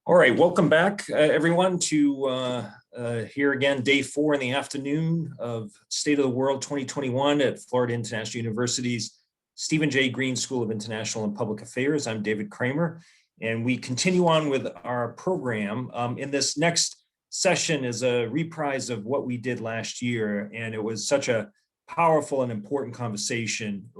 All right, welcome back, everyone, to here again, day 4 in the afternoon of State of the World 2021 at Florida International University's Stephen J. Green School of International and Public Affairs. I'm David Kramer, and we continue on with our program. In this next session is a reprise of what we did last year, and it was such a powerful and important conversation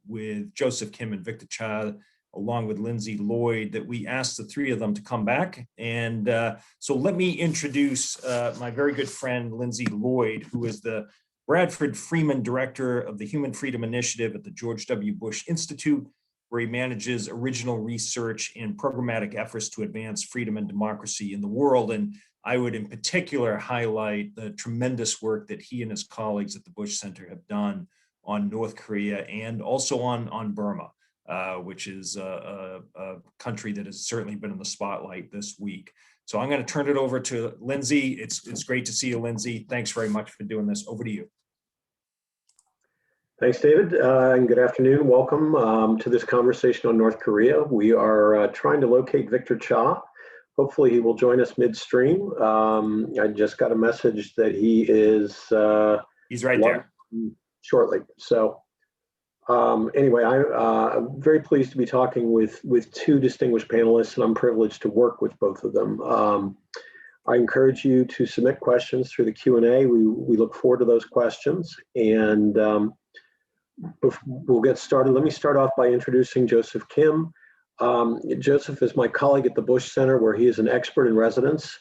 with Joseph Kim and Victor Cha, along with Lindsay Lloyd, that we asked the three of them to come back. And so let me introduce my very good friend, Lindsay Lloyd, who is the Bradford Freeman Director of the Human Freedom Initiative at the George W. Bush Institute, where he manages original research and programmatic efforts to advance freedom and democracy in the world. And I would in particular highlight the tremendous work that he and his colleagues at the Bush Center have done on North Korea and also on Burma. Which is a country that has certainly been in the spotlight this week. So I'm going to turn it over to Lindsay. It's great to see you, Lindsay. Thanks very much for doing this. Over to you. Thanks, David, and good afternoon. Welcome to this conversation on North Korea. We are trying to locate Victor Cha. Hopefully he will join us midstream. I just got a message that he is he's right there shortly. So anyway, I'm very pleased to be talking with two distinguished panelists, and I'm privileged to work with both of them. I encourage you to submit questions through the Q&A. We look forward to those questions, and we'll get started. Let me start off by introducing Joseph Kim. Joseph is my colleague at the Bush Center, where he is an expert in residence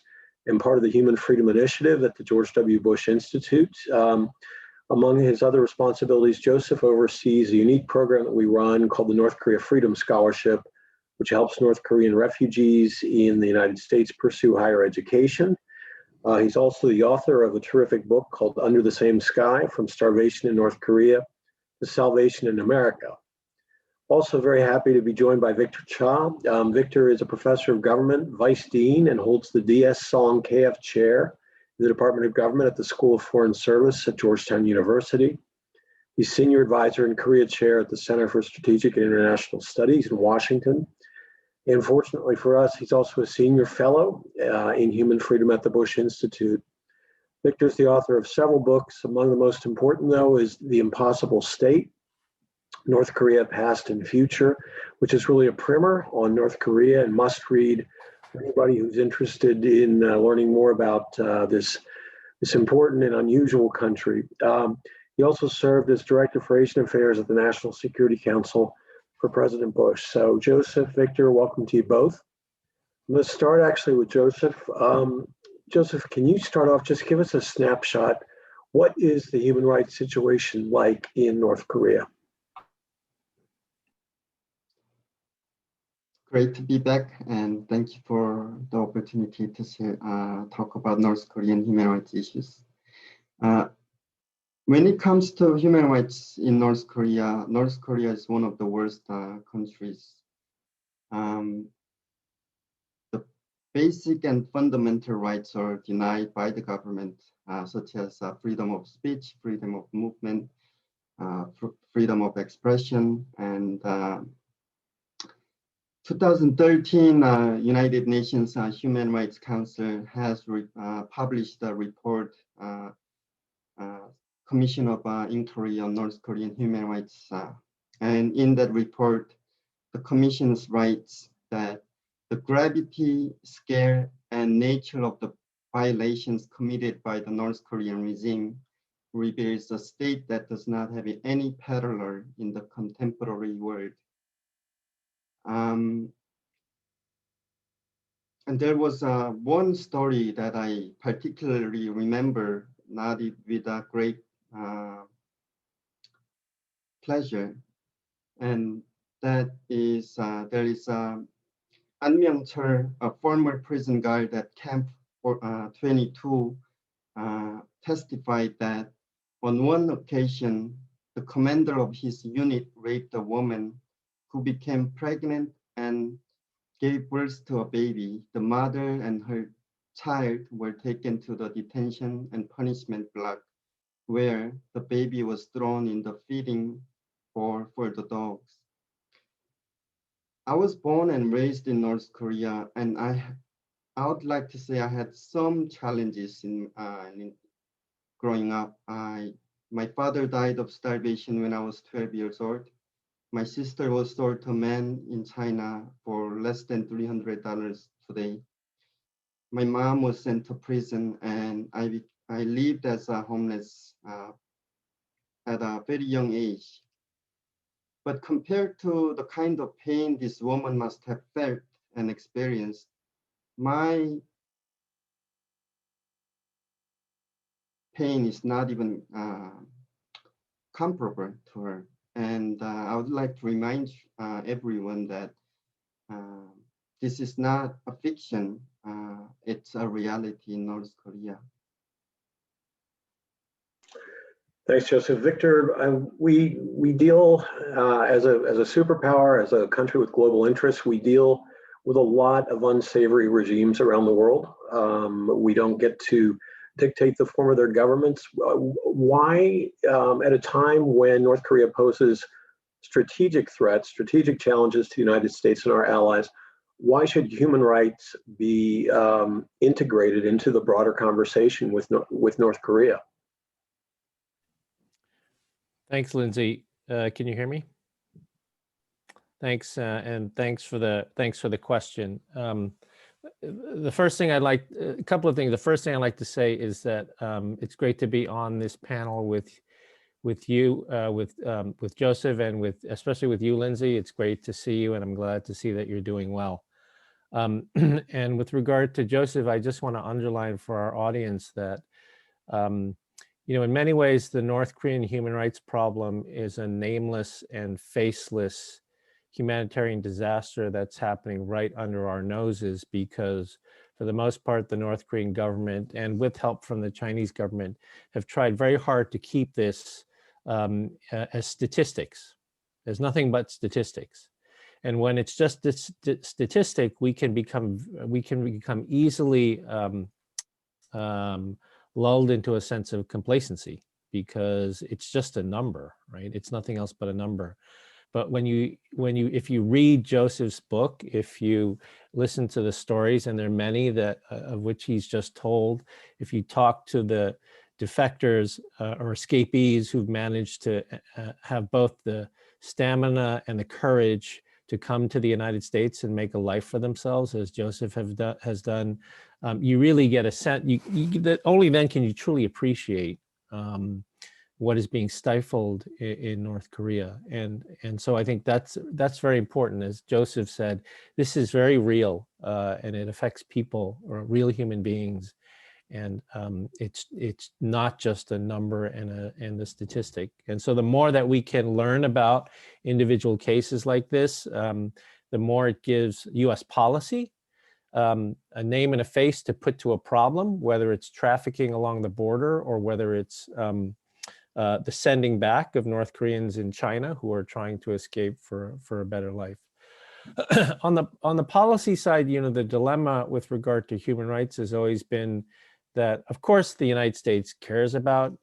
and part of the Human Freedom Initiative at the George W. Bush Institute. Among his other responsibilities, Joseph oversees a unique program that we run called the North Korea Freedom Scholarship, which helps North Korean refugees in the United States pursue higher education. He's also the author of a terrific book called Under the Same Sky, From Starvation in North Korea to Salvation in America. Also very happy to be joined by Victor Cha. Victor is a professor of government, vice dean, and holds the D.S. Song KF Chair the Department of Government at the School of Foreign Service at Georgetown University. He's Senior Advisor and Korea Chair at the Center for Strategic and International Studies in Washington. And fortunately for us, he's also a Senior Fellow in Human Freedom at the Bush Institute. Victor's the author of several books. Among the most important, though, is The Impossible State, North Korea Past and Future, which is really a primer on North Korea and must read for anybody who's interested in learning more about this important and unusual country. He also served as Director for Asian Affairs at the National Security Council for President Bush. So Joseph, Victor, welcome to you both. I'm going to start actually with Joseph. Joseph, can you start off, just give us a snapshot. What is the human rights situation like in North Korea? Great to be back, and thank you for the opportunity to talk about North Korean human rights issues. When it comes to human rights in North Korea is one of the worst countries. The basic and fundamental rights are denied by the government, such as freedom of speech, freedom of movement, freedom of expression, and 2013, United Nations Human Rights Council has published a report, Commission of Inquiry on North Korean Human Rights. And in that report, the Commission writes that the gravity, scale, and nature of the violations committed by the North Korean regime reveals a state that does not have any parallel in the contemporary world. And there was one story that I particularly remember, not with a great pleasure, and that is there is An Myung-chul, a former prison guard at Camp 22, testified that on one occasion, the commander of his unit raped a woman who became pregnant and gave birth to a baby. The mother and her child were taken to the detention and punishment block, where the baby was thrown in the feeding for the dogs. I was born and raised in North Korea, and I I would like to say I had some challenges in growing up. My father died of starvation when I was 12 years old. My sister was sold to men in China for less than $300 today. My mom was sent to prison, and I lived as a homeless at a very young age. But compared to the kind of pain this woman must have felt and experienced, my pain is not even comparable to her. And I would like to remind everyone that this is not a fiction, it's a reality in North Korea. Thanks, Joseph. Victor, we deal as a superpower, as a country with global interests, we deal with a lot of unsavory regimes around the world. We don't get to dictate the form of their governments. Why, at a time when North Korea poses strategic threats, strategic challenges to the United States and our allies, why should human rights be integrated into the broader conversation with North Korea? Thanks, Lindsay. Can you hear me? Thanks, and thanks for the question. The first thing I'd like, a couple of things. The first thing I'd like to say is that it's great to be on this panel with you, with Joseph, and especially with you, Lindsay. It's great to see you, and I'm glad to see that you're doing well. And with regard to Joseph, I just want to underline for our audience that in many ways, the North Korean human rights problem is a nameless and faceless humanitarian disaster that's happening right under our noses, because for the most part, the North Korean government, and with help from the Chinese government, have tried very hard to keep this as statistics. There's nothing but statistics. And when it's just this statistic, we can become easily lulled into a sense of complacency, because it's just a number, right? It's nothing else but a number. But if you read Joseph's book, if you listen to the stories, and there are many of which he's just told, if you talk to the defectors or escapees who've managed to have both the stamina and the courage to come to the United States and make a life for themselves, as Joseph has done, you really get a sense. That only then can you truly appreciate what is being stifled in North Korea, and so I think that's very important. As Joseph said, this is very real, and it affects people, or real human beings, and it's not just a number and a statistic. And so the more that we can learn about individual cases like this, the more it gives U.S. policy a name and a face to put to a problem, whether it's trafficking along the border, or whether it's the sending back of North Koreans in China who are trying to escape for a better life. On the policy side, the dilemma with regard to human rights has always been that, of course, the United States cares about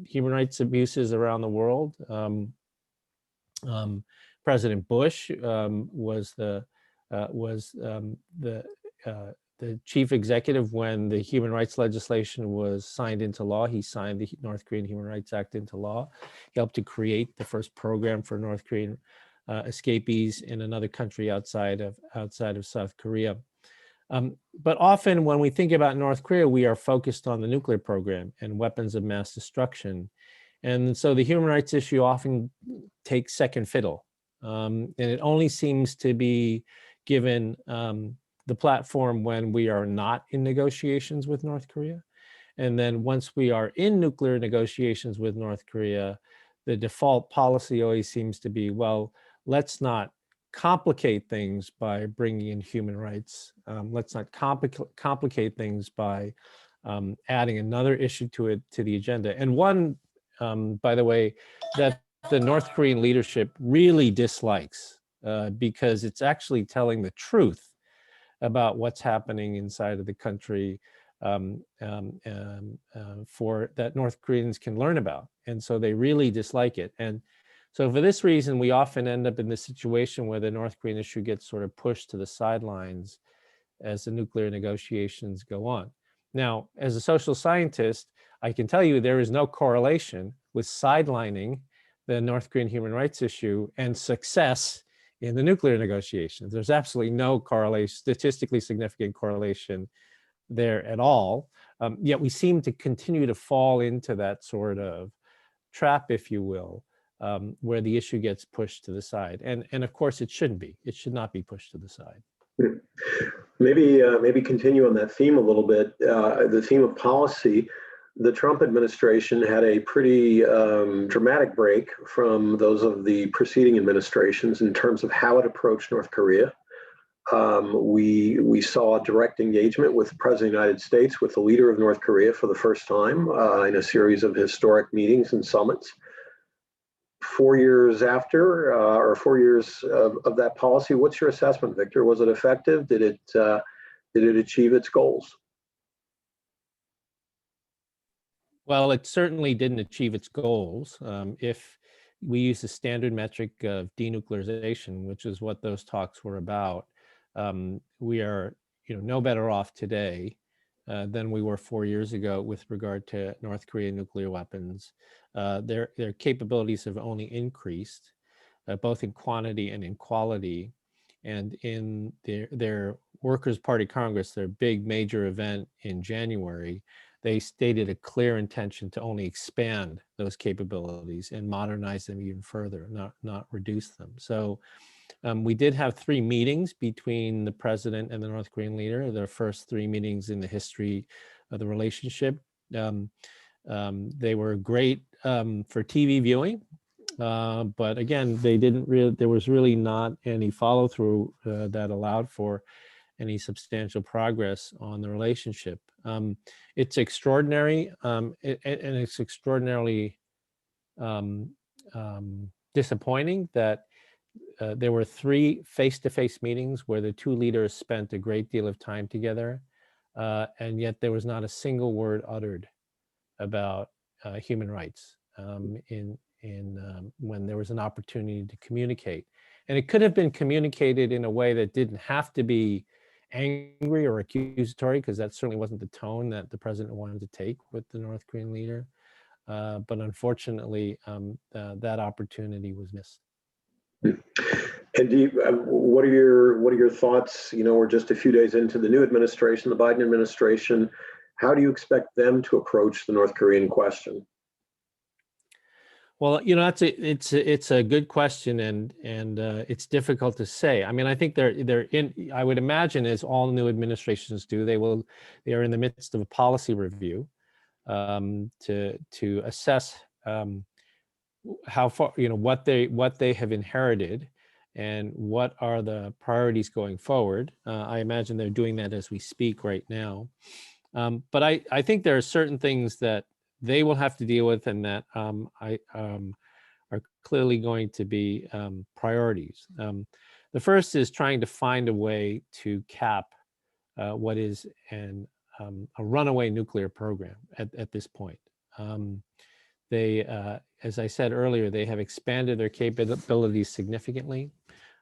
human rights abuses around the world. President Bush was the chief executive when the human rights legislation was signed into law. He signed the North Korean Human Rights Act into law. He helped to create the first program for North Korean escapees in another country outside of South Korea. But often when we think about North Korea, we are focused on the nuclear program and weapons of mass destruction. And so the human rights issue often takes second fiddle. And it only seems to be given the platform when we are not in negotiations with North Korea. And then once we are in nuclear negotiations with North Korea, the default policy always seems to be, well, let's not complicate things by bringing in human rights. Let's not complicate things by adding another issue to the agenda. And one, by the way, that the North Korean leadership really dislikes, because it's actually telling the truth about what's happening inside of the country, for that North Koreans can learn about. And so they really dislike it. And so for this reason, we often end up in this situation where the North Korean issue gets sort of pushed to the sidelines, as the nuclear negotiations go on. Now, as a social scientist, I can tell you there is no correlation with sidelining the North Korean human rights issue and success in the nuclear negotiations. There's absolutely no correlation, statistically significant correlation there at all. Yet we seem to continue to fall into that sort of trap, if you will, where the issue gets pushed to the side. And of course, it shouldn't be. It should not be pushed to the side. Maybe continue on that theme a little bit. The theme of policy. The Trump administration had a pretty dramatic break from those of the preceding administrations in terms of how it approached North Korea. We saw direct engagement with the President of the United States, with the leader of North Korea for the first time in a series of historic meetings and summits. 4 years after, or 4 years of that policy, what's your assessment, Victor? Was it effective? Did it achieve its goals? Well, it certainly didn't achieve its goals. If we use the standard metric of denuclearization, which is what those talks were about, we are, no better off today than we were 4 years ago with regard to North Korean nuclear weapons. Their capabilities have only increased, both in quantity and in quality. And in their Workers' Party Congress, their big major event in January, they stated a clear intention to only expand those capabilities and modernize them even further, not reduce them. So we did have 3 meetings between the president and the North Korean leader, their first 3 meetings in the history of the relationship. They were great for TV viewing, but again, there was really not any follow through that allowed for any substantial progress on the relationship. It's extraordinary, and it's extraordinarily disappointing that there were 3 face-to-face meetings where the 2 leaders spent a great deal of time together, and yet there was not a single word uttered about human rights when there was an opportunity to communicate. And it could have been communicated in a way that didn't have to be angry or accusatory, because that certainly wasn't the tone that the president wanted to take with the North Korean leader. But unfortunately, that opportunity was missed. And what are your thoughts? We're just a few days into the new administration, the Biden administration. How do you expect them to approach the North Korean question? Well, it's a good question, and it's difficult to say. I mean, I think I would imagine, as all new administrations do, they are in the midst of a policy review to assess how far, what they have inherited and what are the priorities going forward. I imagine they're doing that as we speak right now. But I think there are certain things that they will have to deal with, and that are clearly going to be priorities. The first is trying to find a way to cap what is a runaway nuclear program at this point. They, as I said earlier, they have expanded their capabilities significantly,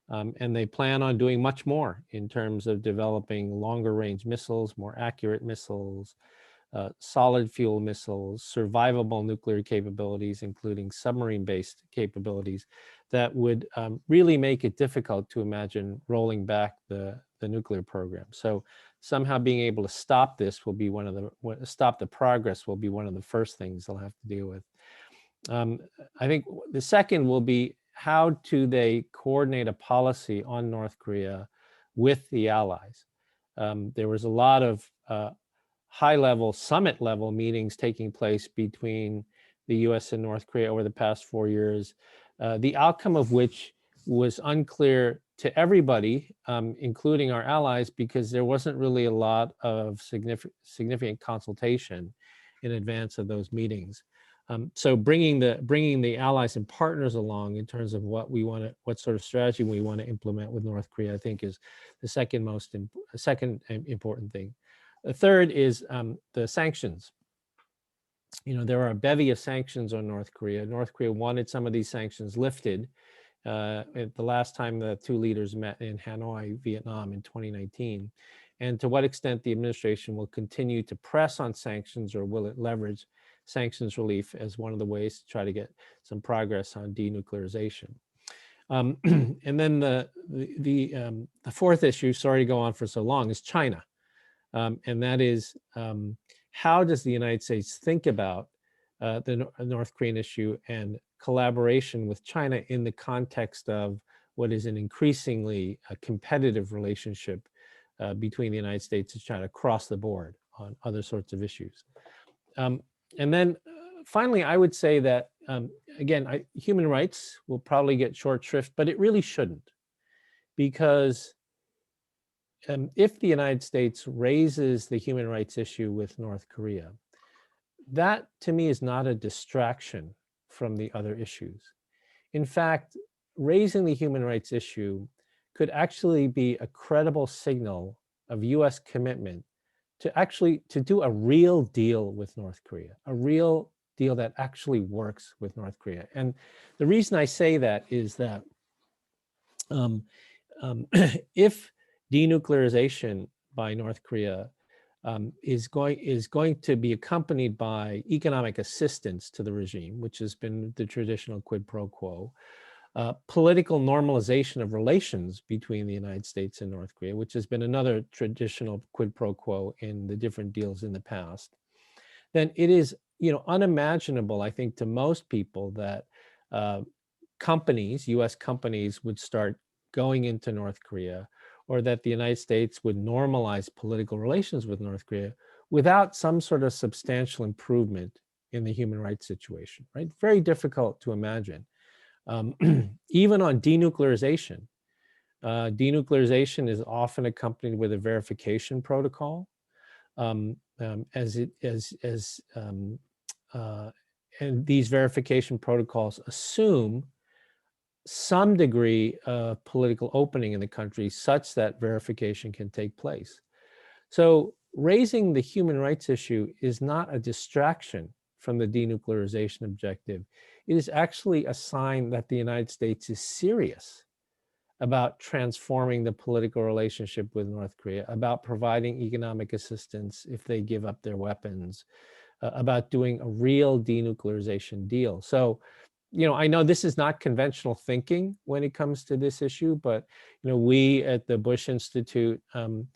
and they plan on doing much more in terms of developing longer range missiles, more accurate missiles, solid fuel missiles, survivable nuclear capabilities, including submarine-based capabilities that would really make it difficult to imagine rolling back the nuclear program. So somehow being able to stop this will be stop the progress will be one of the first things they'll have to deal with. I think the second will be, how do they coordinate a policy on North Korea with the allies? There was a lot of high-level, summit-level meetings taking place between the US and North Korea over the past 4 years, the outcome of which was unclear to everybody, including our allies, because there wasn't really a lot of significant consultation in advance of those meetings. So bringing the allies and partners along in terms of what sort of strategy we want to implement with North Korea, I think, is the second important thing. The third is the sanctions. There are a bevy of sanctions on North Korea. North Korea wanted some of these sanctions lifted at the last time the 2 leaders met in Hanoi, Vietnam in 2019. and to what extent the administration will continue to press on sanctions, or will it leverage sanctions relief as one of the ways to try to get some progress on denuclearization. And then the fourth issue, sorry to go on for so long, is China. And that is, how does the United States think about the North Korean issue and collaboration with China in the context of what is an increasingly competitive relationship between the United States and China across the board on other sorts of issues. And then finally, I would say that, again, human rights will probably get short shrift, but it really shouldn't. Because if the United States raises the human rights issue with North Korea, that to me is not a distraction from the other issues. In fact, raising the human rights issue could actually be a credible signal of US commitment to do a real deal with North Korea, a real deal that actually works with North Korea. And the reason I say that is that if denuclearization by North Korea is going to be accompanied by economic assistance to the regime, which has been the traditional quid pro quo, political normalization of relations between the United States and North Korea, which has been another traditional quid pro quo in the different deals in the past, then it is, unimaginable, I think, to most people that companies, US companies, would start going into North Korea, or that the United States would normalize political relations with North Korea without some sort of substantial improvement in the human rights situation, right? Very difficult to imagine. Even on denuclearization, denuclearization is often accompanied with a verification protocol, and these verification protocols assume some degree of political opening in the country such that verification can take place. So raising the human rights issue is not a distraction from the denuclearization objective. It is actually a sign that the United States is serious about transforming the political relationship with North Korea, about providing economic assistance if they give up their weapons, about doing a real denuclearization deal. So, I know this is not conventional thinking when it comes to this issue, but we at the Bush Institute have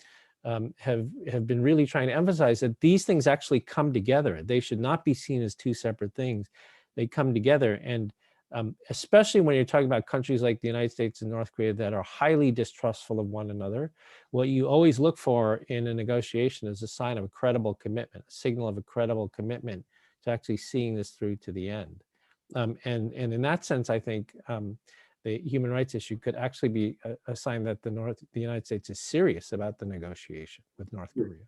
been really trying to emphasize that these things actually come together. They should not be seen as two separate things. They come together, and especially when you're talking about countries like the United States and North Korea that are highly distrustful of one another, what you always look for in a negotiation is a sign of a credible commitment, a signal of a credible commitment to actually seeing this through to the end. And in that sense, I think the human rights issue could actually be a sign that the United States is serious about the negotiation with North Korea.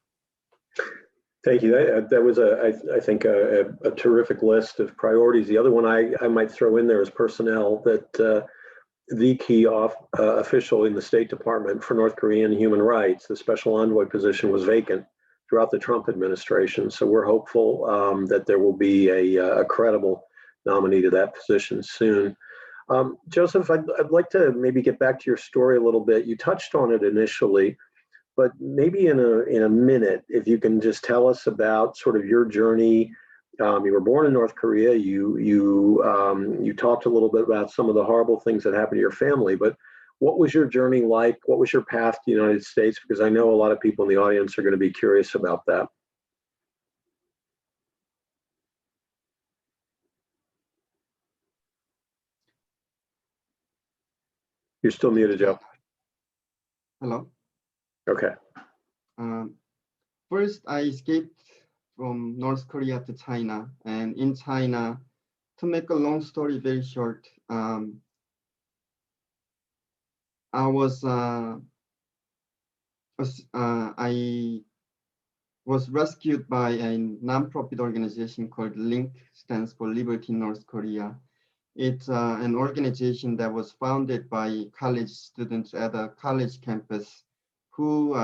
Thank you. That was, I think, a terrific list of priorities. The other one I might throw in there is personnel, that the key official in the State Department for North Korean human rights, the special envoy position, was vacant throughout the Trump administration. So we're hopeful that there will be a credible nominee to that position soon. Joseph, I'd like to maybe get back to your story a little bit. You touched on it initially, but maybe in a minute, if you can just tell us about sort of your journey. You were born in North Korea. You talked a little bit about some of the horrible things that happened to your family, but what was your journey like? What was your path to the United States? Because I know a lot of people in the audience are going to be curious about that. You're still muted, Joe. Hello. Okay. First, I escaped from North Korea to China, and in China, to make a long story very short, I was rescued by a nonprofit organization called LINK, stands for Liberty North Korea. It's an organization that was founded by college students at a college campus who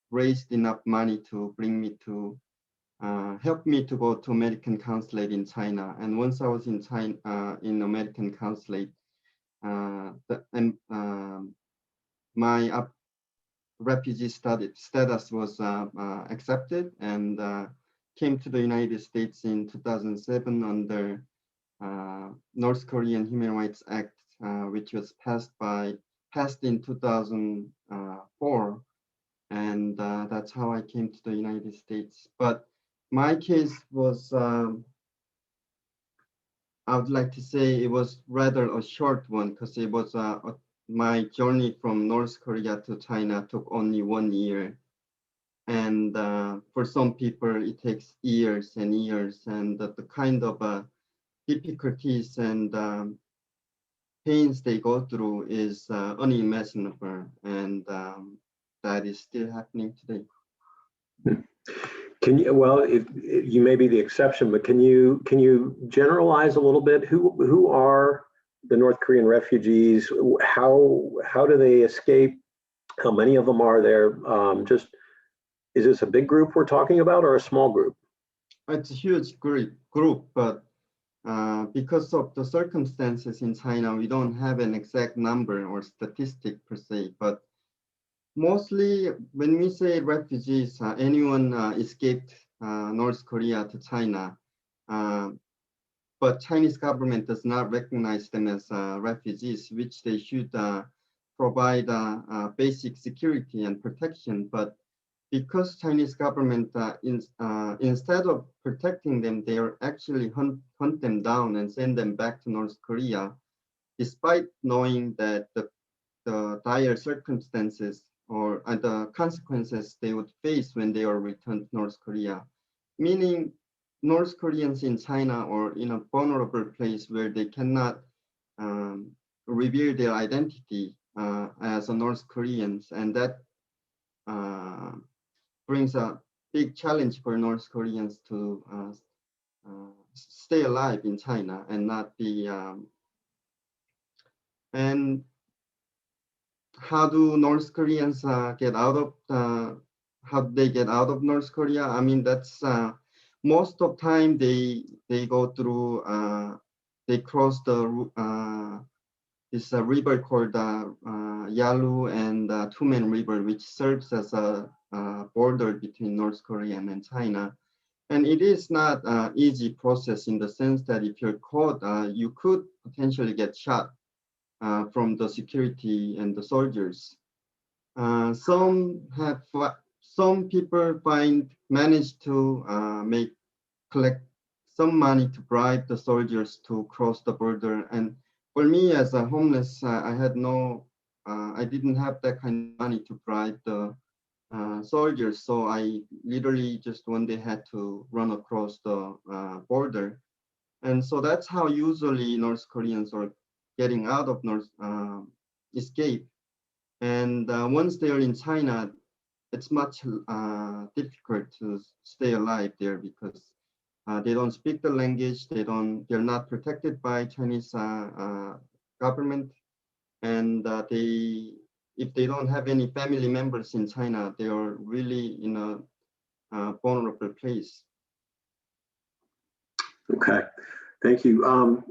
raised enough money to bring me to, help me to go to American consulate in China. And once I was in China, in American consulate, refugee status was accepted and came to the United States in 2007 under North Korean Human Rights Act, which was passed in 2004, and that's how I came to the United States. But my case was, I would like to say it was rather a short one, because it was my journey from North Korea to China took only 1 year. And for some people, it takes years and years, and the kind of difficulties and pains they go through is unimaginable, and that is still happening today. Can you, well, if you may be the exception, but can you generalize a little bit? Who are the North Korean refugees? How do they escape? How many of them are there? Just, is this a big group we're talking about, or a small group? It's a huge group, but because of the circumstances in China, we don't have an exact number or statistic per se, but mostly when we say refugees, anyone escaped North Korea to China, but Chinese government does not recognize them as refugees, which they should provide basic security and protection. But because Chinese government, instead of protecting them, they are actually hunt them down and send them back to North Korea, despite knowing that the dire circumstances or the consequences they would face when they are returned to North Korea. Meaning North Koreans in China are in a vulnerable place where they cannot reveal their identity as a North Koreans, and that brings a big challenge for North Koreans to stay alive in China and not be. And how do North Koreans get out of? How do they get out of North Korea? I mean, that's most of time they go through. They cross the this river called Yalu and Tumen River, which serves as a border between North Korea and China. And it is not an easy process in the sense that if you're caught, you could potentially get shot from the security and the soldiers. Some people manage to collect some money to bribe the soldiers to cross the border. And for me, as a homeless, I didn't have that kind of money to bribe the soldiers. So I literally just one day had to run across the border. And so that's how usually North Koreans are getting out of escape. And once they are in China, it's much difficult to stay alive there because they don't speak the language. They're not protected by Chinese government, and if they don't have any family members in China, they are really in a vulnerable place. Okay, thank you.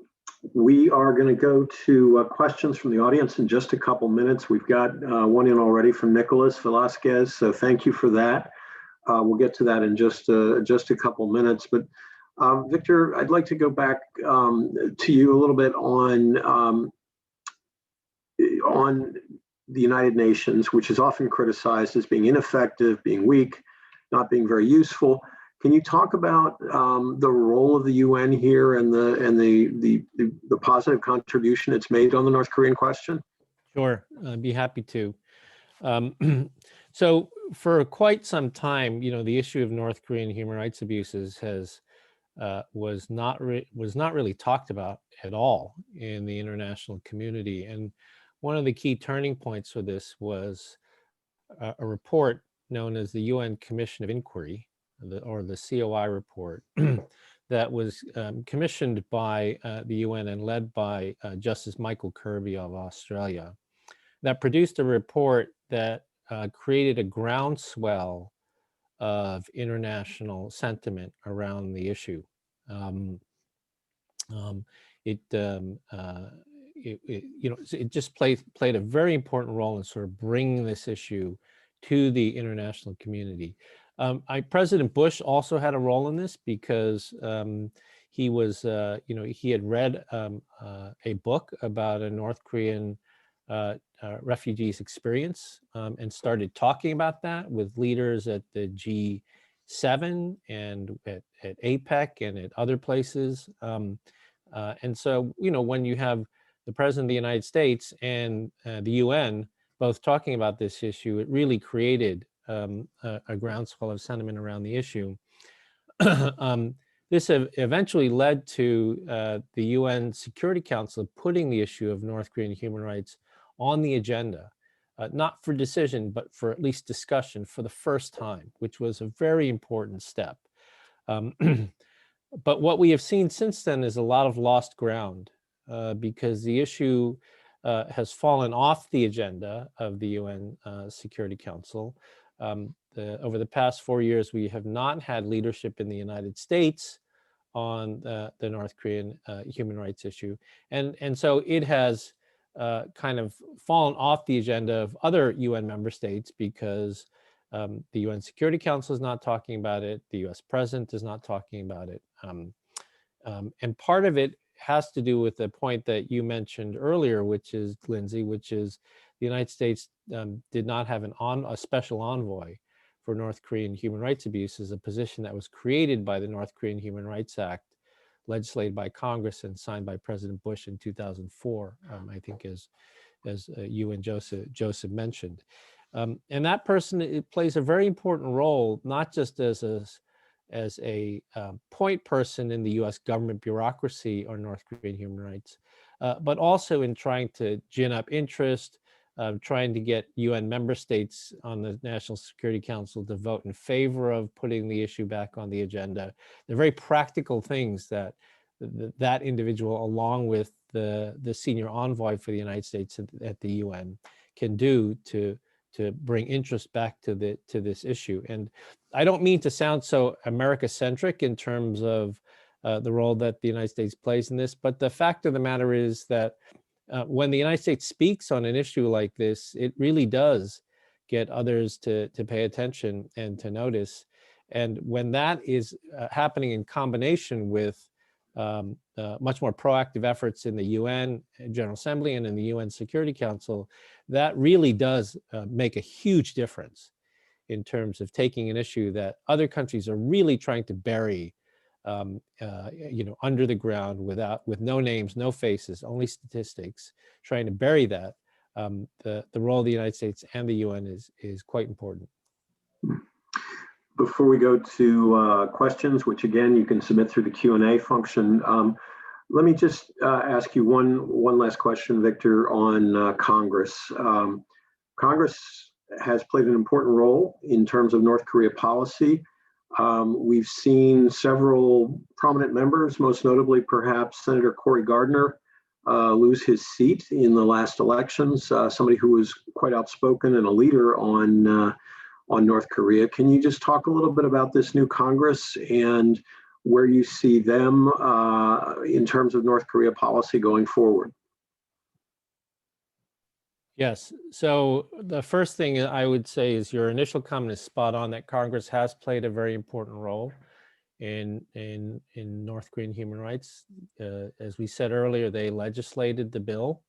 We are going to go to questions from the audience in just a couple minutes. We've got one in already from Nicholas Velasquez, so thank you for that. We'll get to that in just a couple minutes. But Victor, I'd like to go back to you a little bit on the United Nations, which is often criticized as being ineffective, being weak, not being very useful. Can you talk about the role of the UN here and the positive contribution it's made on the North Korean question? Sure, I'd be happy to. So for quite some time, the issue of North Korean human rights abuses was not really talked about at all in the international community. And one of the key turning points for this was a report known as the UN Commission of Inquiry, or the COI report, that was commissioned by the UN and led by Justice Michael Kirby of Australia, that produced a report that created a groundswell of international sentiment around the issue. It just played a very important role in sort of bringing this issue to the international community. President Bush also had a role in this because he was, he had read a book about a North Korean refugees experience and started talking about that with leaders at the G7 and at APEC and at other places. And so, when you have the President of the United States and the UN both talking about this issue, it really created a groundswell of sentiment around the issue. This eventually led to the UN Security Council putting the issue of North Korean human rights on the agenda, not for decision, but for at least discussion for the first time, which was a very important step. But what we have seen since then is a lot of lost ground because the issue has fallen off the agenda of the UN Security Council. Over the past 4 years, we have not had leadership in the United States on the North Korean human rights issue. And so it has kind of fallen off the agenda of other UN member states because the UN Security Council is not talking about it. The US president is not talking about it. And part of it has to do with the point that you mentioned earlier, which is, Lindsay, which is the United States did not have a special envoy for North Korean human rights abuses, a position that was created by the North Korean Human Rights Act, legislated by Congress and signed by President Bush in 2004, I think as you and Joseph mentioned. And that person plays a very important role, not just as a point person in the US government bureaucracy on North Korean human rights, but also in trying to gin up interest, trying to get UN member states on the National Security Council to vote in favor of putting the issue back on the agenda. They're very practical things that that individual, along with the senior envoy for the United States at the UN, can do to bring interest back to this issue. And I don't mean to sound so America-centric in terms of the role that the United States plays in this, but the fact of the matter is that when the United States speaks on an issue like this, it really does get others to pay attention and to notice. And when that is happening in combination with much more proactive efforts in the UN General Assembly and in the UN Security Council, that really does make a huge difference in terms of taking an issue that other countries are really trying to bury under the ground with no names, no faces, only statistics, trying to bury that. The role of the United States and the UN is quite important. Before we go to questions, which again you can submit through the Q&A function, let me just ask you one last question, Victor, on Congress. Congress has played an important role in terms of North Korea policy. We've seen several prominent members, most notably perhaps Senator Cory Gardner, lose his seat in the last elections, somebody who was quite outspoken and a leader on North Korea. Can you just talk a little bit about this new Congress and where you see them in terms of North Korea policy going forward? Yes. So the first thing I would say is your initial comment is spot on, that Congress has played a very important role in North Korean human rights. As we said earlier, they legislated the bill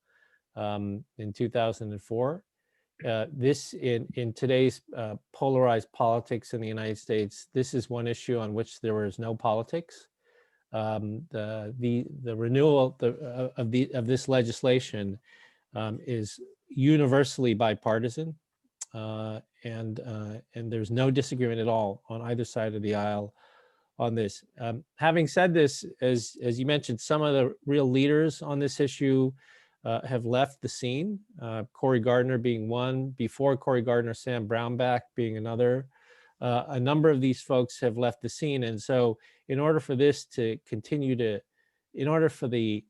in 2004. This in today's polarized politics in the United States, this is one issue on which there is no politics. The renewal of this legislation is universally bipartisan, and there's no disagreement at all on either side of the aisle on this. Having said this, as you mentioned, some of the real leaders on this issue have left the scene. Cory Gardner being one. Before Cory Gardner, Sam Brownback being another. A number of these folks have left the scene, and so in order for this to continue in order for the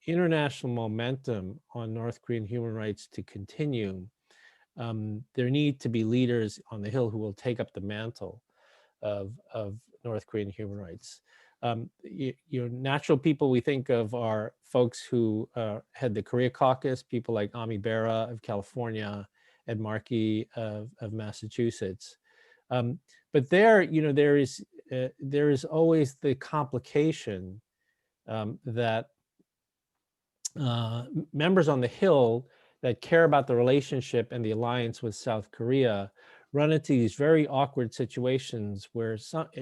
international momentum on North Korean human rights to continue, there need to be leaders on the Hill who will take up the mantle of North Korean human rights. Natural people we think of are folks who had the Korea Caucus, people like Ami Bera of California, Ed Markey of Massachusetts. But there, there is always the complication that members on the Hill that care about the relationship and the alliance with South Korea run into these very awkward situations where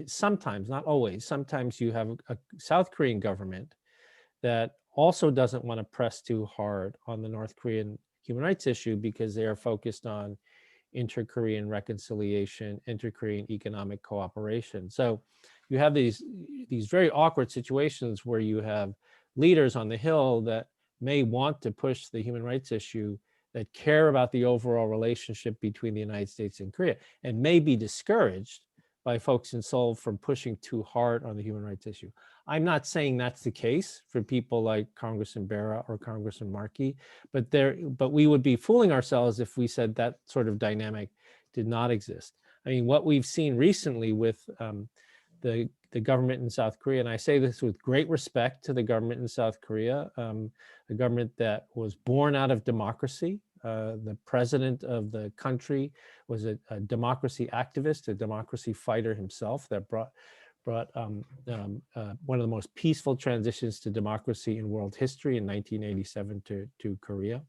sometimes, not always, sometimes you have a South Korean government that also doesn't want to press too hard on the North Korean human rights issue because they are focused on inter-Korean reconciliation, inter-Korean economic cooperation. So you have these very awkward situations where you have leaders on the Hill that may want to push the human rights issue, that care about the overall relationship between the United States and Korea, and may be discouraged by folks in Seoul from pushing too hard on the human rights issue. I'm not saying that's the case for people like Congressman Bera or Congressman Markey, but we would be fooling ourselves if we said that sort of dynamic did not exist. I mean, what we've seen recently with the government in South Korea, and I say this with great respect to the government in South Korea, a government that was born out of democracy. The president of the country was a democracy activist, a democracy fighter himself that brought one of the most peaceful transitions to democracy in world history in 1987 to Korea.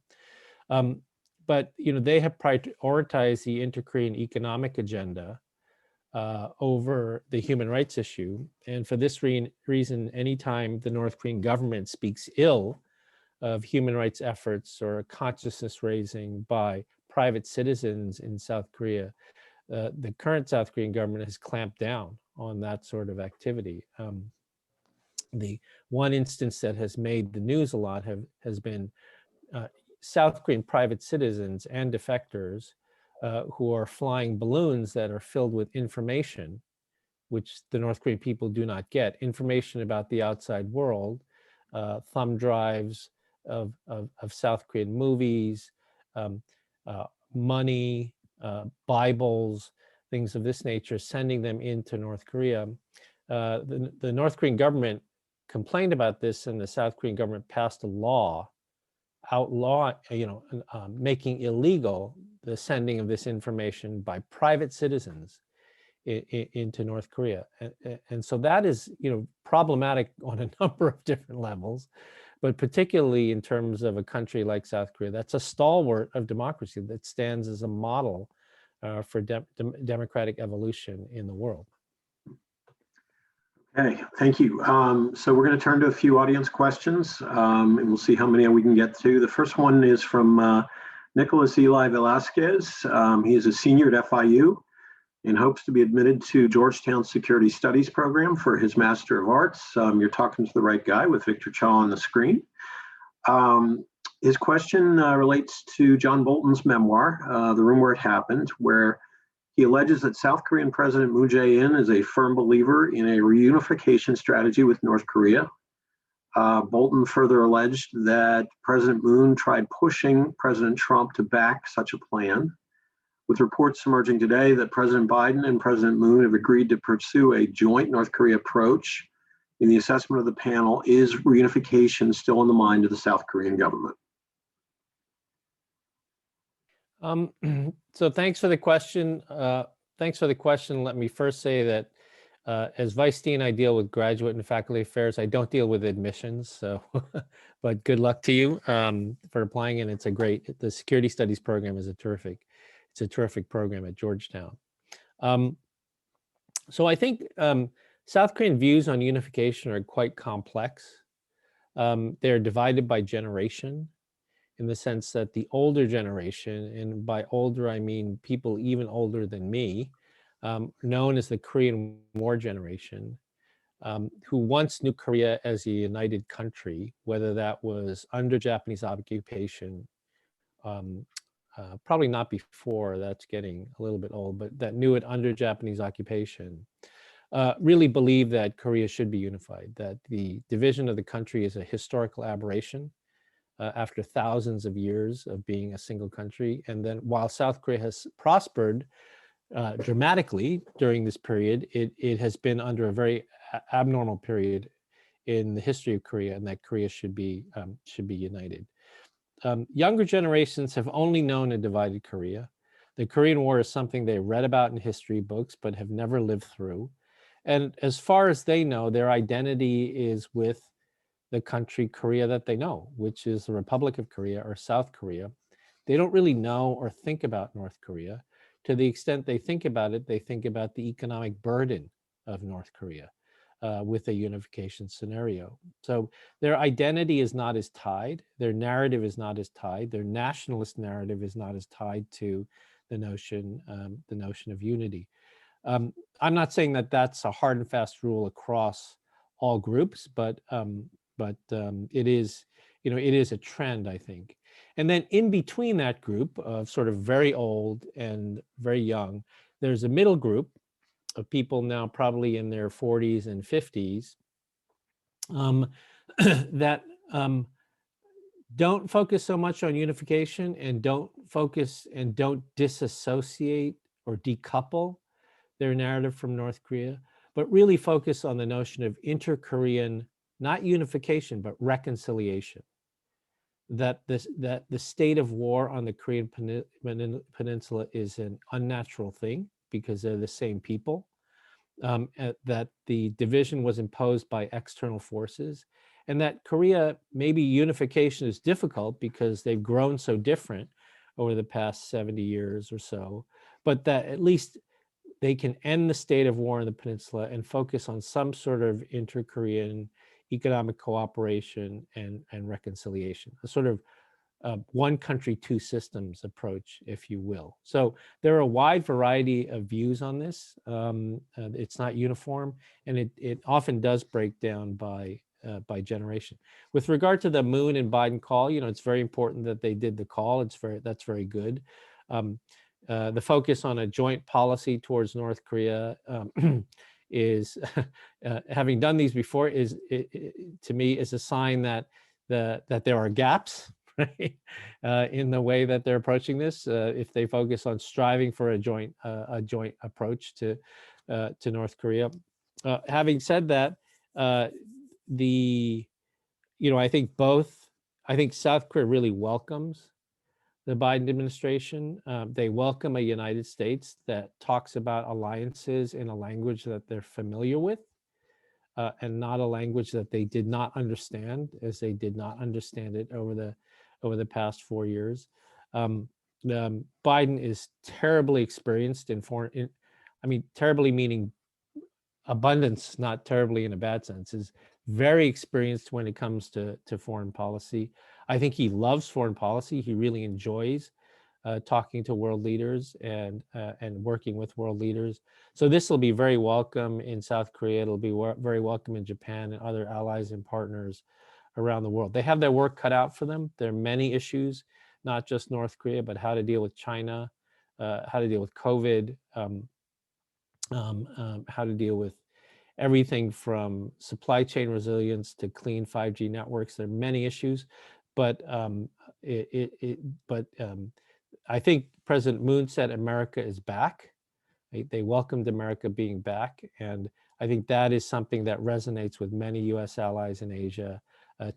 But they have prioritized the inter-Korean economic agenda over the human rights issue. And for this reason, anytime the North Korean government speaks ill of human rights efforts or consciousness raising by private citizens in South Korea, the current South Korean government has clamped down on that sort of activity. The one instance that has made the news a lot has been South Korean private citizens and defectors who are flying balloons that are filled with information, which the North Korean people do not get, information about the outside world, thumb drives of South Korean movies, money, Bibles, things of this nature, sending them into North Korea. The North Korean government complained about this, and the South Korean government passed a law making illegal the sending of this information by private citizens into North Korea. And so that is, problematic on a number of different levels, but particularly in terms of a country like South Korea, that's a stalwart of democracy that stands as a model for democratic evolution in the world. Okay, thank you. So we're going to turn to a few audience questions, and we'll see how many we can get to. The first one is from Nicholas Eli Velasquez. He is a senior at FIU and hopes to be admitted to Georgetown's Security Studies program for his Master of Arts. You're talking to the right guy with Victor Cha on the screen. His question relates to John Bolton's memoir, The Room Where It Happened, where he alleges that South Korean President Moon Jae-in is a firm believer in a reunification strategy with North Korea. Bolton further alleged that President Moon tried pushing President Trump to back such a plan, with reports emerging today that President Biden and President Moon have agreed to pursue a joint North Korea approach. In the assessment of the panel, is reunification still in the mind of the South Korean government? So thanks for the question. Let me first say that as Vice Dean, I deal with graduate and faculty affairs. I don't deal with admissions, so but good luck to you for applying, and the Security Studies program is a terrific program at Georgetown. So I think South Korean views on unification are quite complex. They're divided by generation, in the sense that the older generation, and by older I mean people even older than me, known as the Korean War generation, who once knew Korea as a united country, whether that was under Japanese occupation, probably not before, that's getting a little bit old, but that knew it under Japanese occupation, really believed that Korea should be unified, that the division of the country is a historical aberration after thousands of years of being a single country. And then while South Korea has prospered dramatically during this period, it has been under a very abnormal period in the history of Korea, and that Korea should be united. younger generations have only known a divided Korea. The Korean War is something they read about in history books, but have never lived through. And as far as they know, their identity is with the country Korea that they know, which is the Republic of Korea or South Korea. They don't really know or think about North Korea. To the extent they think about it, they think about the economic burden of North Korea with a unification scenario. So their identity is not as tied, their narrative is not as tied, their nationalist narrative is not as tied to the notion of unity. I'm not saying that that's a hard and fast rule across all groups, but it is, it is a trend, I think. And then in between that group of sort of very old and very young, there's a middle group of people now probably in their 40s and 50s that don't focus so much on unification and don't focus and don't disassociate or decouple their narrative from North Korea, but really focus on the notion of inter-Korean, not unification, but reconciliation. That the state of war on the Korean Peninsula is an unnatural thing because they're the same people, that the division was imposed by external forces, and that Korea, maybe unification is difficult because they've grown so different over the past 70 years or so, but that at least they can end the state of war in the peninsula and focus on some sort of inter-Korean economic cooperation and reconciliation, a sort of one country, two systems approach, if you will. So there are a wide variety of views on this. It's not uniform, and it often does break down by generation. With regard to the Moon and Biden call, it's very important that they did the call. That's very good. The focus on a joint policy towards North Korea is, having done these before, to me is a sign that there are gaps, right, in the way that they're approaching this. If they focus on striving for a joint approach to North Korea. Having said that, I think South Korea really welcomes the Biden administration. They welcome a United States that talks about alliances in a language that they're familiar with, and not a language that they did not understand, as they did not understand it over the past 4 years. Biden is terribly experienced in foreign, terribly meaning abundance, not terribly in a bad sense, is very experienced when it comes to foreign policy. I think he loves foreign policy. He really enjoys talking to world leaders and working with world leaders. So this will be very welcome in South Korea. It'll be very welcome in Japan and other allies and partners around the world. They have their work cut out for them. There are many issues, not just North Korea, but how to deal with China, how to deal with COVID, how to deal with everything from supply chain resilience to clean 5G networks. There are many issues, but I think President Moon said America is back. They welcomed America being back, and I think that is something that resonates with many U.S. allies in Asia,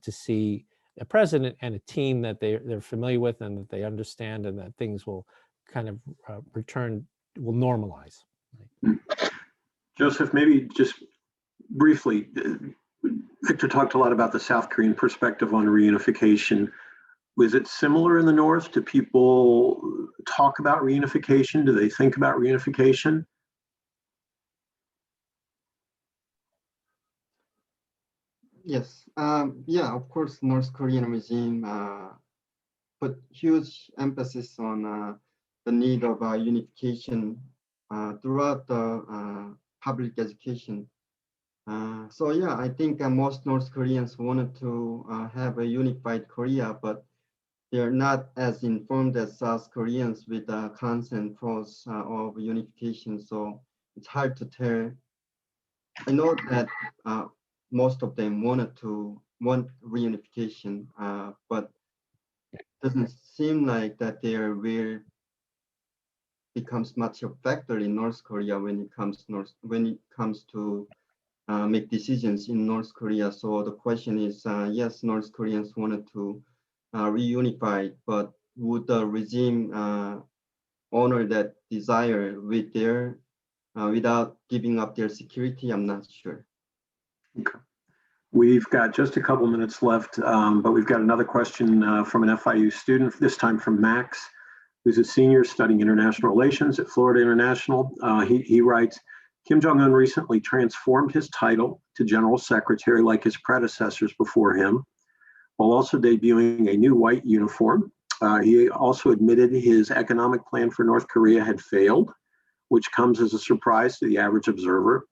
to see a president and a team that they're familiar with and that they understand, and that things will kind of will normalize. Right? Joseph, maybe just briefly, Victor talked a lot about the South Korean perspective on reunification. Was it similar in the North? Do people talk about reunification? Do they think about reunification? Yes, yeah, of course, North Korean regime put huge emphasis on the need of unification throughout the public education. So yeah, I think most North Koreans wanted to have a unified Korea, but they're not as informed as South Koreans with the cons and pros of unification. So it's hard to tell. I know that most of them want reunification, but it doesn't seem like that there will becomes much of a factor in North Korea when it comes to make decisions in North Korea. So the question is, yes, North Koreans wanted to reunified, but would the regime honor that desire with their without giving up their security? I'm not sure. Okay. We've got just a couple minutes left, but we've got another question from an FIU student, this time from Max, who's a senior studying international relations at Florida International. He writes, Kim Jong-un recently transformed his title to General Secretary like his predecessors before him, while also debuting a new white uniform. He also admitted his economic plan for North Korea had failed, which comes as a surprise to the average observer.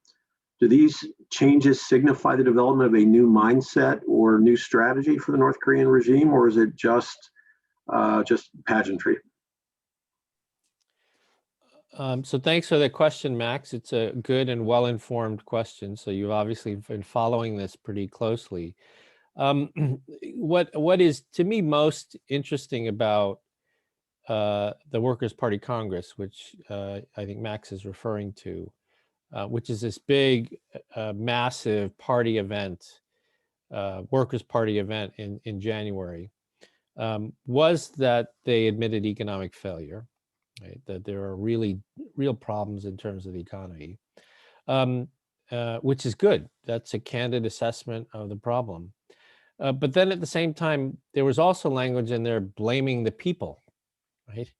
Do these changes signify the development of a new mindset or new strategy for the North Korean regime, or is it just pageantry? So thanks for the question, Max. It's a good and well-informed question. So you've obviously been following this pretty closely. What is to me most interesting about the Workers' Party Congress, which I think Max is referring to, which is this big, massive party event, Workers' Party event in January, was that they admitted economic failure, right? That there are real problems in terms of the economy, which is good. That's a candid assessment of the problem. But then at the same time, there was also language in there blaming the people, right?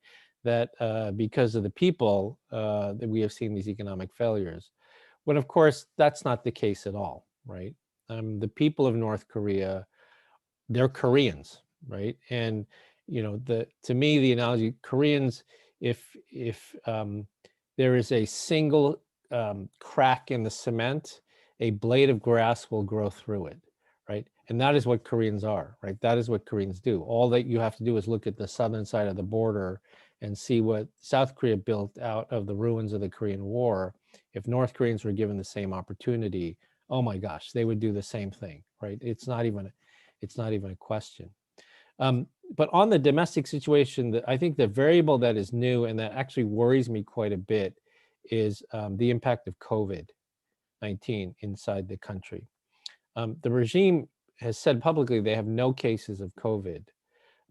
That because of the people that we have seen these economic failures. When of course, that's not the case at all, right? The people of North Korea, they're Koreans, right? And to me, the analogy, Koreans, if there is a single crack in the cement, a blade of grass will grow through it, right? And that is what Koreans are, right? That is what Koreans do. All that you have to do is look at the southern side of the border and see what South Korea built out of the ruins of the Korean War. If North Koreans were given the same opportunity, oh my gosh, they would do the same thing, right? It's not even a question. But on the domestic situation, I think the variable that is new and that actually worries me quite a bit is the impact of COVID-19 inside the country. The regime has said publicly they have no cases of COVID,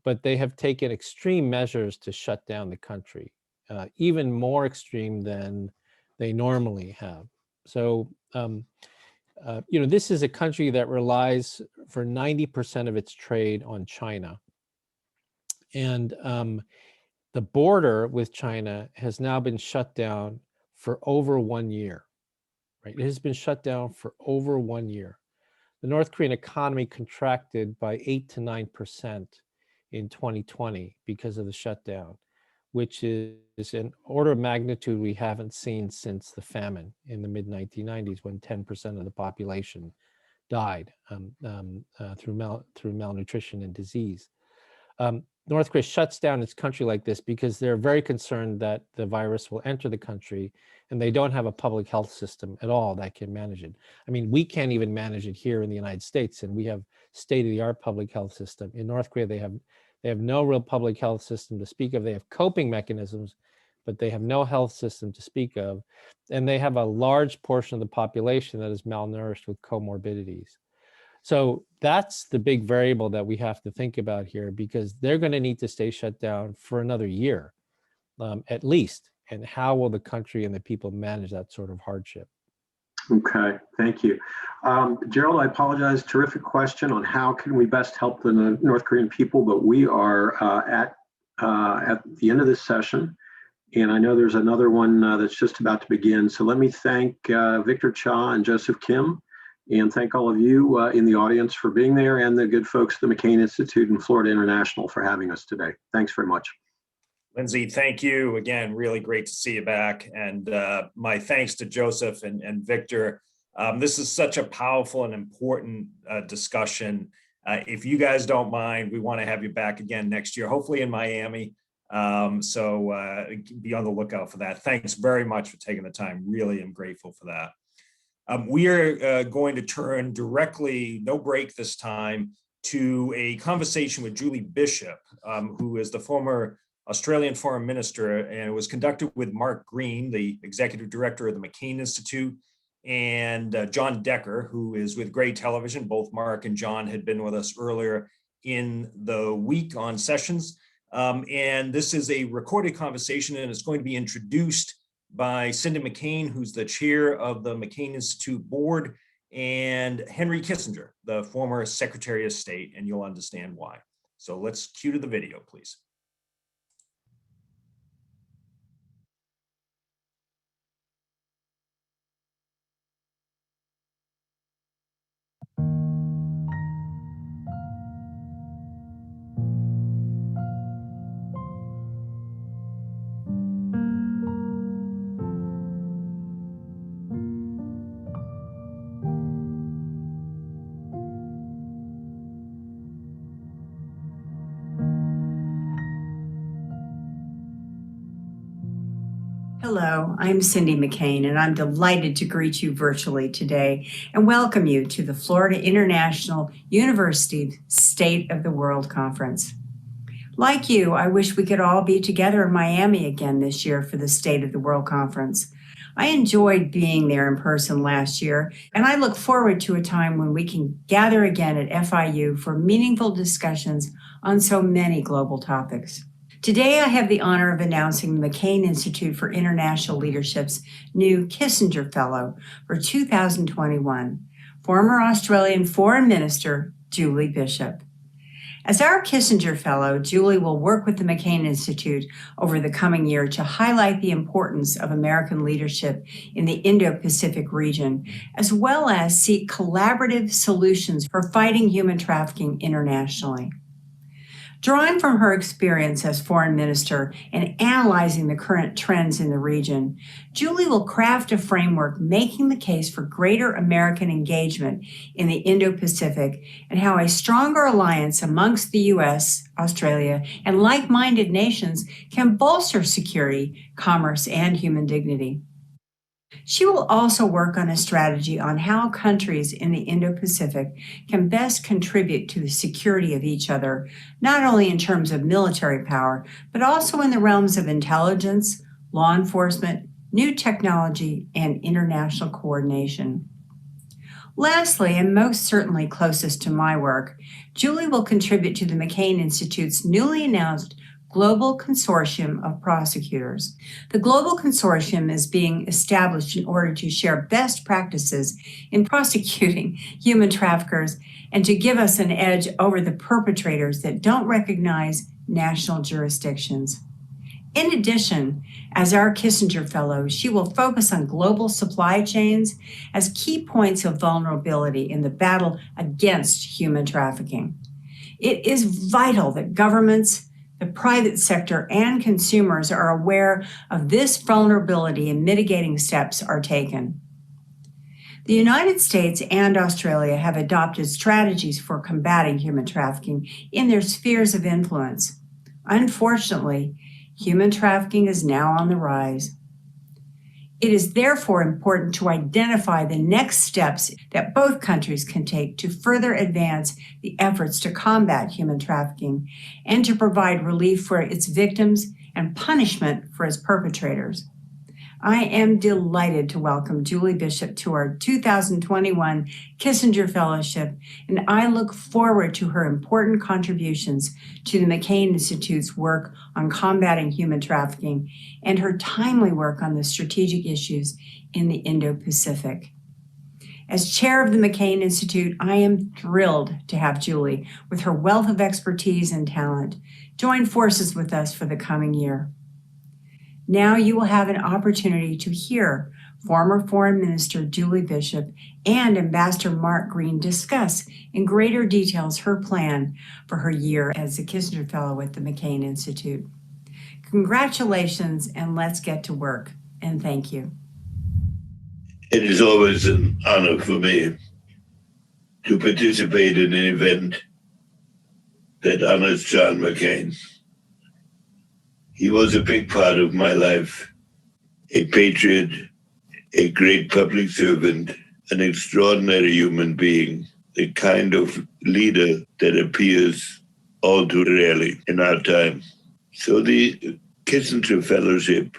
but they have taken extreme measures to shut down the country, even more extreme than they normally have. So, this is a country that relies for 90% of its trade on China. And the border with China has now been shut down for over 1 year, right? It has been shut down for over 1 year. The North Korean economy contracted by 8 to 9% in 2020 because of the shutdown, which is an order of magnitude we haven't seen since the famine in the mid-1990s, when 10% of the population died through malnutrition and disease. North Korea shuts down its country like this because they're very concerned that the virus will enter the country, and they don't have a public health system at all that can manage it. I mean, we can't even manage it here in the United States, and we have state-of-the-art public health system. In North Korea, they have no real public health system to speak of. They have coping mechanisms, but they have no health system to speak of. And they have a large portion of the population that is malnourished with comorbidities. So that's the big variable that we have to think about here, because they're going to need to stay shut down for another year, at least. And how will the country and the people manage that sort of hardship? Okay, thank you. Gerald, I apologize, terrific question on how can we best help the North Korean people, but we are at the end of this session. And I know there's another one that's just about to begin. So let me thank Victor Cha and Joseph Kim, and thank all of you in the audience for being there, and the good folks at the McCain Institute and Florida International for having us today. Thanks very much. Lindsay, thank you again. Really great to see you back. And my thanks to Joseph and Victor. This is such a powerful and important discussion. If you guys don't mind, we want to have you back again next year, hopefully in Miami. So be on the lookout for that. Thanks very much for taking the time. Really am grateful for that. We are going to turn directly, no break this time, to a conversation with Julie Bishop, who is the former Australian Foreign Minister, and it was conducted with Mark Green, the Executive Director of the McCain Institute, and John Decker, who is with Gray Television. Both Mark and John had been with us earlier in the week on sessions. And this is a recorded conversation, and it's going to be introduced by Cindy McCain, who's the chair of the McCain Institute board, and Henry Kissinger, the former Secretary of State, and you'll understand why. So let's cue to the video, please. Hello, I'm Cindy McCain, and I'm delighted to greet you virtually today and welcome you to the Florida International University State of the World Conference. Like you, I wish we could all be together in Miami again this year for the State of the World Conference. I enjoyed being there in person last year, and I look forward to a time when we can gather again at FIU for meaningful discussions on so many global topics. Today, I have the honor of announcing the McCain Institute for International Leadership's new Kissinger Fellow for 2021, former Australian Foreign Minister Julie Bishop. As our Kissinger Fellow, Julie will work with the McCain Institute over the coming year to highlight the importance of American leadership in the Indo-Pacific region, as well as seek collaborative solutions for fighting human trafficking internationally. Drawing from her experience as foreign minister and analyzing the current trends in the region, Julie will craft a framework making the case for greater American engagement in the Indo-Pacific and how a stronger alliance amongst the U.S., Australia, and like-minded nations can bolster security, commerce, and human dignity. She will also work on a strategy on how countries in the Indo-Pacific can best contribute to the security of each other, not only in terms of military power, but also in the realms of intelligence, law enforcement, new technology, and international coordination. Lastly, and most certainly closest to my work, Julie will contribute to the McCain Institute's newly announced Global Consortium of Prosecutors. The Global Consortium is being established in order to share best practices in prosecuting human traffickers and to give us an edge over the perpetrators that don't recognize national jurisdictions. In addition, as our Kissinger Fellow, she will focus on global supply chains as key points of vulnerability in the battle against human trafficking. It is vital that governments, the private sector, and consumers are aware of this vulnerability and mitigating steps are taken. The United States and Australia have adopted strategies for combating human trafficking in their spheres of influence. Unfortunately, human trafficking is now on the rise. It is therefore important to identify the next steps that both countries can take to further advance the efforts to combat human trafficking and to provide relief for its victims and punishment for its perpetrators. I am delighted to welcome Julie Bishop to our 2021 Kissinger Fellowship, and I look forward to her important contributions to the McCain Institute's work on combating human trafficking and her timely work on the strategic issues in the Indo-Pacific. As chair of the McCain Institute, I am thrilled to have Julie, with her wealth of expertise and talent, join forces with us for the coming year. Now you will have an opportunity to hear former Foreign Minister Julie Bishop and Ambassador Mark Green discuss in greater details her plan for her year as a Kissinger Fellow at the McCain Institute. Congratulations, and let's get to work. And thank you. It is always an honor for me to participate in an event that honors John McCain. He was a big part of my life, a patriot, a great public servant, an extraordinary human being, the kind of leader that appears all too rarely in our time. So the Kissinger Fellowship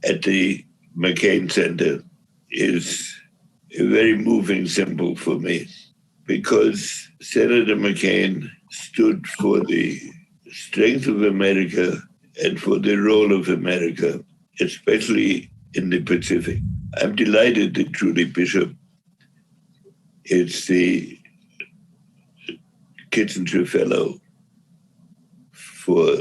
at the McCain Center is a very moving symbol for me. because Senator McCain stood for the strength of America and for the role of America, especially in the Pacific. I'm delighted that Julie Bishop is the Kissinger Fellow for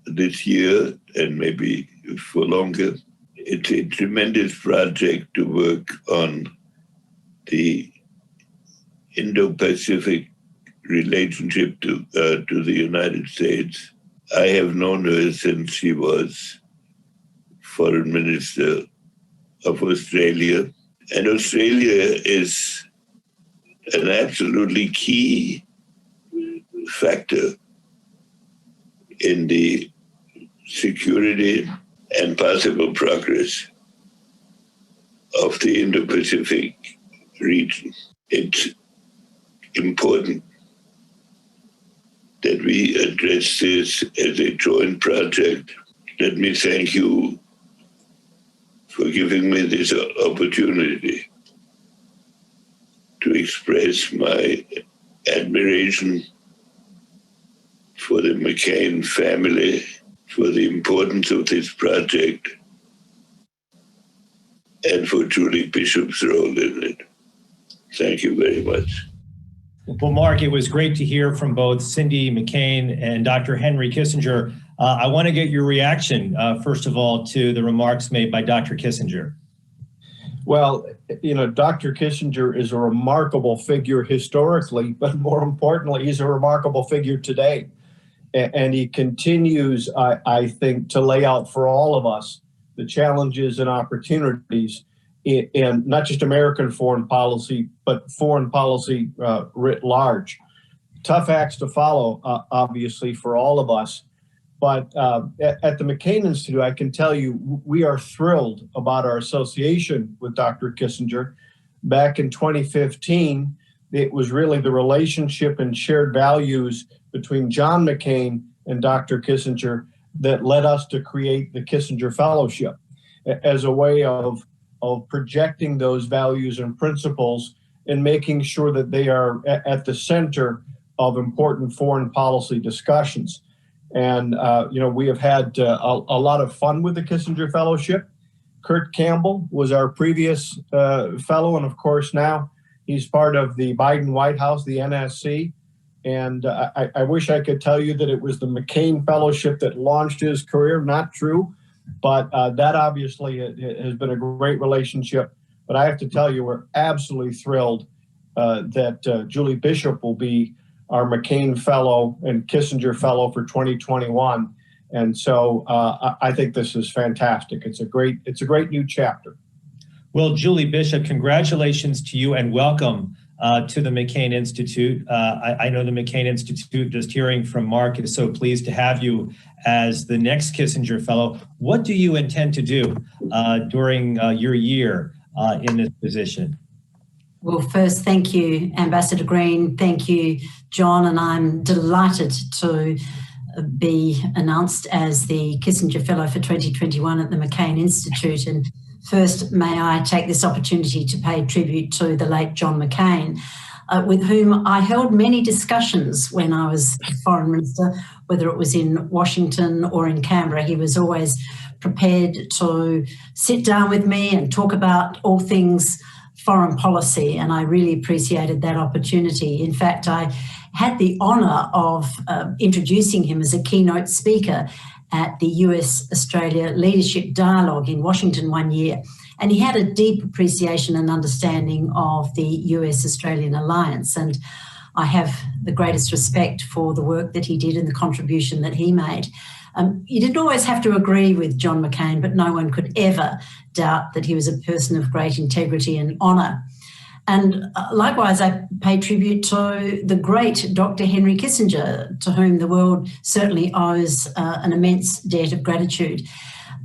this year and maybe for longer. It's a tremendous project to work on the Indo-Pacific relationship to the United States. I have known her since she was Foreign Minister of Australia. And Australia is an absolutely key factor in the security and possible progress of the Indo-Pacific region. It's important that we address this as a joint project. Let me thank you for giving me this opportunity to express my admiration for the McCain family, for the importance of this project, and for Julie Bishop's role in it. Thank you very much. Well, Mark, it was great to hear from both Cindy McCain and Dr. Henry Kissinger. I want to get your reaction, first of all, to the remarks made by Dr. Kissinger. Well, Dr. Kissinger is a remarkable figure historically, but more importantly, he's a remarkable figure today. And he continues, I think, to lay out for all of us the challenges and opportunities in not just American foreign policy, but foreign policy writ large. Tough acts to follow, obviously, for all of us. But at the McCain Institute, I can tell you, we are thrilled about our association with Dr. Kissinger. Back in 2015, it was really the relationship and shared values between John McCain and Dr. Kissinger that led us to create the Kissinger Fellowship as a way of projecting those values and principles and making sure that they are at the center of important foreign policy discussions. And, we have had a lot of fun with the Kissinger Fellowship. Kurt Campbell was our previous fellow, and of course now he's part of the Biden White House, the NSC. And I wish I could tell you that it was the McCain Fellowship that launched his career. Not true, but that obviously has been a great relationship. But I have to tell you, we're absolutely thrilled that Julie Bishop will be our McCain Fellow and Kissinger Fellow for 2021. And so I think this is fantastic. It's a great new chapter. Well, Julie Bishop, congratulations to you and welcome to the McCain Institute. I know the McCain Institute, just hearing from Mark, is so pleased to have you as the next Kissinger Fellow. What do you intend to do during your year in this position? Well, first, thank you, Ambassador Green. Thank you, John. And I'm delighted to be announced as the Kissinger Fellow for 2021 at the McCain Institute. And first, may I take this opportunity to pay tribute to the late John McCain, with whom I held many discussions when I was Foreign Minister, whether it was in Washington or in Canberra. He was always prepared to sit down with me and talk about all things foreign policy, and I really appreciated that opportunity. In fact, I had the honour of introducing him as a keynote speaker at the US-Australia Leadership Dialogue in Washington one year, and he had a deep appreciation and understanding of the US-Australian alliance, and I have the greatest respect for the work that he did and the contribution that he made. You didn't always have to agree with John McCain, but no one could ever doubt that he was a person of great integrity and honour. And likewise, I pay tribute to the great Dr. Henry Kissinger, to whom the world certainly owes an immense debt of gratitude.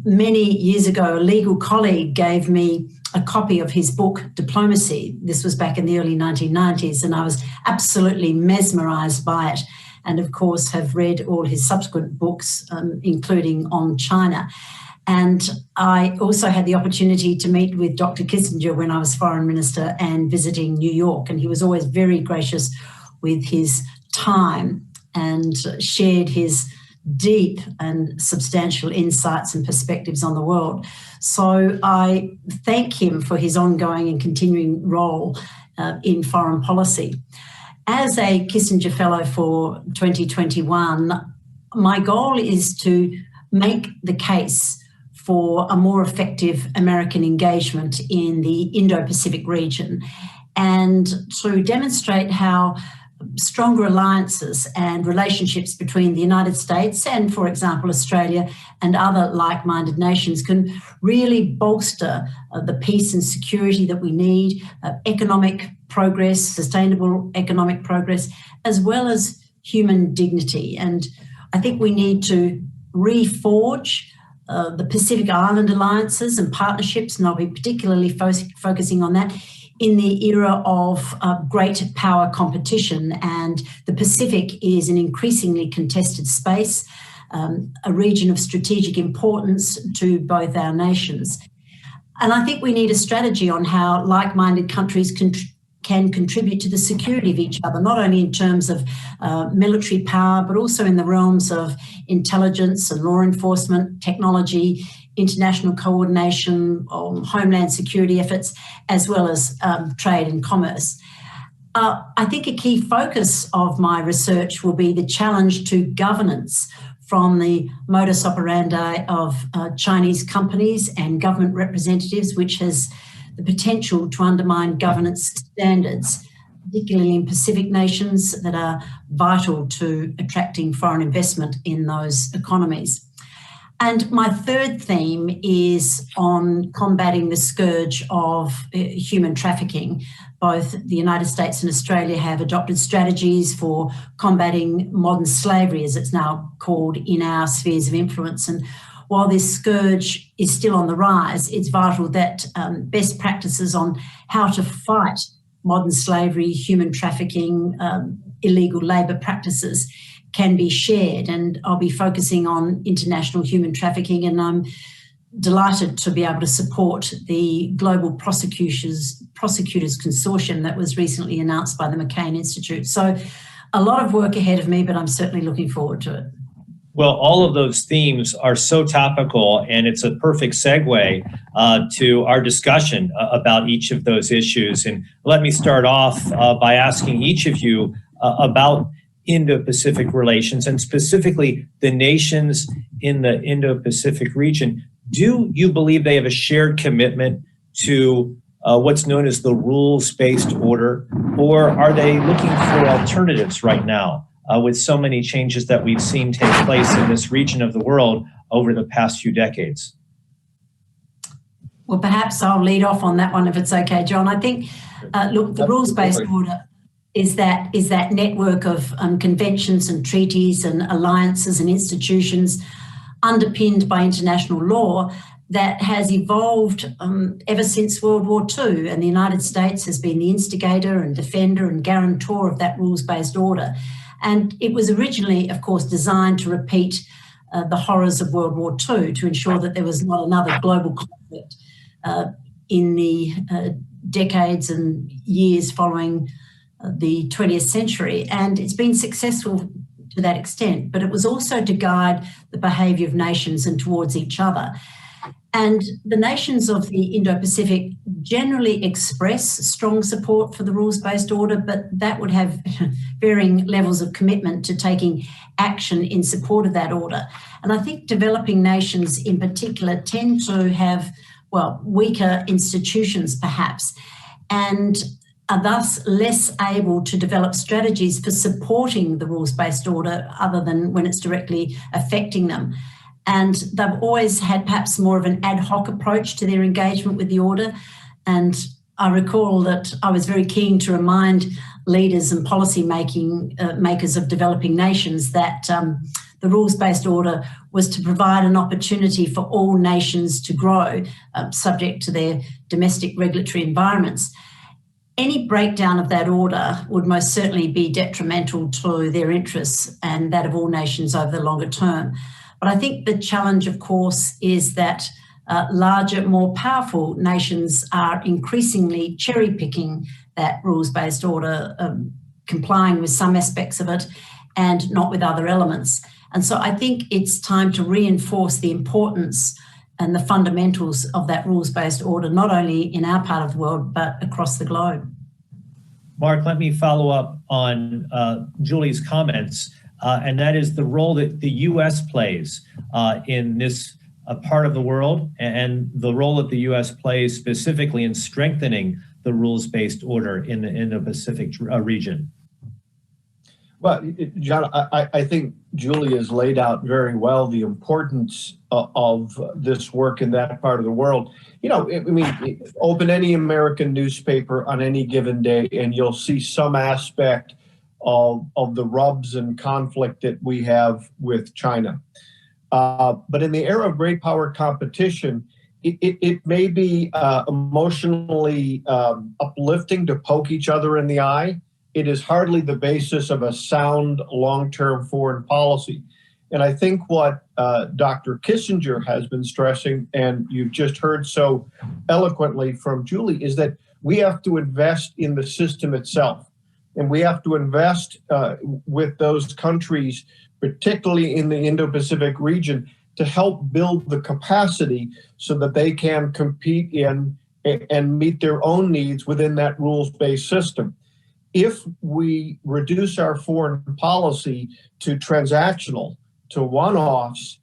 Many years ago, a legal colleague gave me a copy of his book, Diplomacy. This was back in the early 1990s, and I was absolutely mesmerised by it. And of course, have read all his subsequent books, including On China. And I also had the opportunity to meet with Dr. Kissinger when I was foreign minister and visiting New York. And he was always very gracious with his time and shared his deep and substantial insights and perspectives on the world. So I thank him for his ongoing and continuing role in foreign policy. As a Kissinger Fellow for 2021, my goal is to make the case for a more effective American engagement in the Indo-Pacific region and to demonstrate how stronger alliances and relationships between the United States and, for example, Australia and other like-minded nations can really bolster the peace and security that we need, economic progress, sustainable economic progress, as well as human dignity. And I think we need to reforge the Pacific Island alliances and partnerships, and I'll be particularly focusing on that in the era of great power competition. And the Pacific is an increasingly contested space, a region of strategic importance to both our nations. And I think we need a strategy on how like-minded countries can contribute to the security of each other, not only in terms of military power, but also in the realms of intelligence and law enforcement, technology, international coordination, homeland security efforts, as well as trade and commerce. I think a key focus of my research will be the challenge to governance from the modus operandi of Chinese companies and government representatives, which has the potential to undermine governance standards, particularly in Pacific nations that are vital to attracting foreign investment in those economies. And my third theme is on combating the scourge of human trafficking. Both the United States and Australia have adopted strategies for combating modern slavery, as it's now called, in our spheres of influence. And while this scourge is still on the rise, it's vital that best practices on how to fight modern slavery, human trafficking, illegal labour practices can be shared. And I'll be focusing on international human trafficking, and I'm delighted to be able to support the Global Prosecutors Consortium that was recently announced by the McCain Institute. So a lot of work ahead of me, but I'm certainly looking forward to it. Well, all of those themes are so topical, and it's a perfect segue to our discussion about each of those issues. And let me start off by asking each of you about Indo-Pacific relations, and specifically the nations in the Indo-Pacific region. Do you believe they have a shared commitment to what's known as the rules-based order, or are they looking for alternatives right now with so many changes that we've seen take place in this region of the world over the past few decades? Well, perhaps I'll lead off on that one if it's okay, John. I think, look, the rules-based order is that network of conventions and treaties and alliances and institutions underpinned by international law that has evolved ever since World War II. And the United States has been the instigator and defender and guarantor of that rules-based order. And it was originally, of course, designed to repeat the horrors of World War II, to ensure that there was not another global conflict in the decades and years following the 20th century. And it's been successful to that extent, but it was also to guide the behaviour of nations and towards each other. And the nations of the Indo-Pacific generally express strong support for the rules-based order, but that would have varying levels of commitment to taking action in support of that order. And I think developing nations in particular tend to have, well, weaker institutions perhaps, and are thus less able to develop strategies for supporting the rules-based order other than when it's directly affecting them. And they've always had perhaps more of an ad hoc approach to their engagement with the order. And I recall that I was very keen to remind leaders and policy makers of developing nations that the rules-based order was to provide an opportunity for all nations to grow, subject to their domestic regulatory environments. Any breakdown of that order would most certainly be detrimental to their interests and that of all nations over the longer term. But I think the challenge, of course, is that larger, more powerful nations are increasingly cherry-picking that rules-based order, complying with some aspects of it and not with other elements. And so I think it's time to reinforce the importance and the fundamentals of that rules-based order, not only in our part of the world, but across the globe. Mark, let me follow up on Julie's comments, and that is the role that the U.S. plays in this part of the world, and the role that the U.S. plays specifically in strengthening the rules-based order in the Indo-Pacific region. Well, John, I think Julie has laid out very well the importance of this work in that part of the world. You know, I mean, open any American newspaper on any given day and you'll see some aspect of the rubs and conflict that we have with China. But in the era of great power competition, it may be emotionally uplifting to poke each other in the eye. It is hardly the basis of a sound long-term foreign policy. And I think what Dr. Kissinger has been stressing, and you've just heard so eloquently from Julie, is that we have to invest in the system itself. And we have to invest with those countries, particularly in the Indo-Pacific region, to help build the capacity so that they can compete in and meet their own needs within that rules-based system. If we reduce our foreign policy to transactional, to one-offs,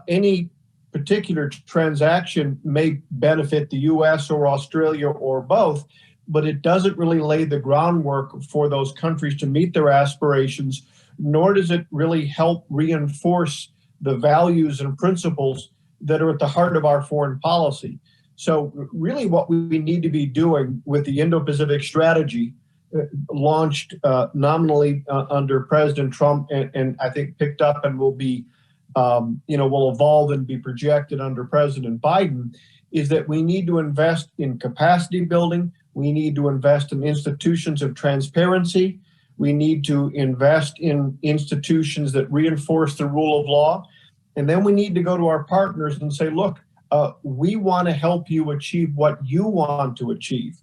any particular transaction may benefit the US or Australia or both, but it doesn't really lay the groundwork for those countries to meet their aspirations, nor does it really help reinforce the values and principles that are at the heart of our foreign policy. So really what we need to be doing with the Indo-Pacific strategy, launched nominally under President Trump and I think picked up and will be, will evolve and be projected under President Biden, is that we need to invest in capacity building. We need to invest in institutions of transparency. We need to invest in institutions that reinforce the rule of law. And then we need to go to our partners and say, look, we want to help you achieve what you want to achieve.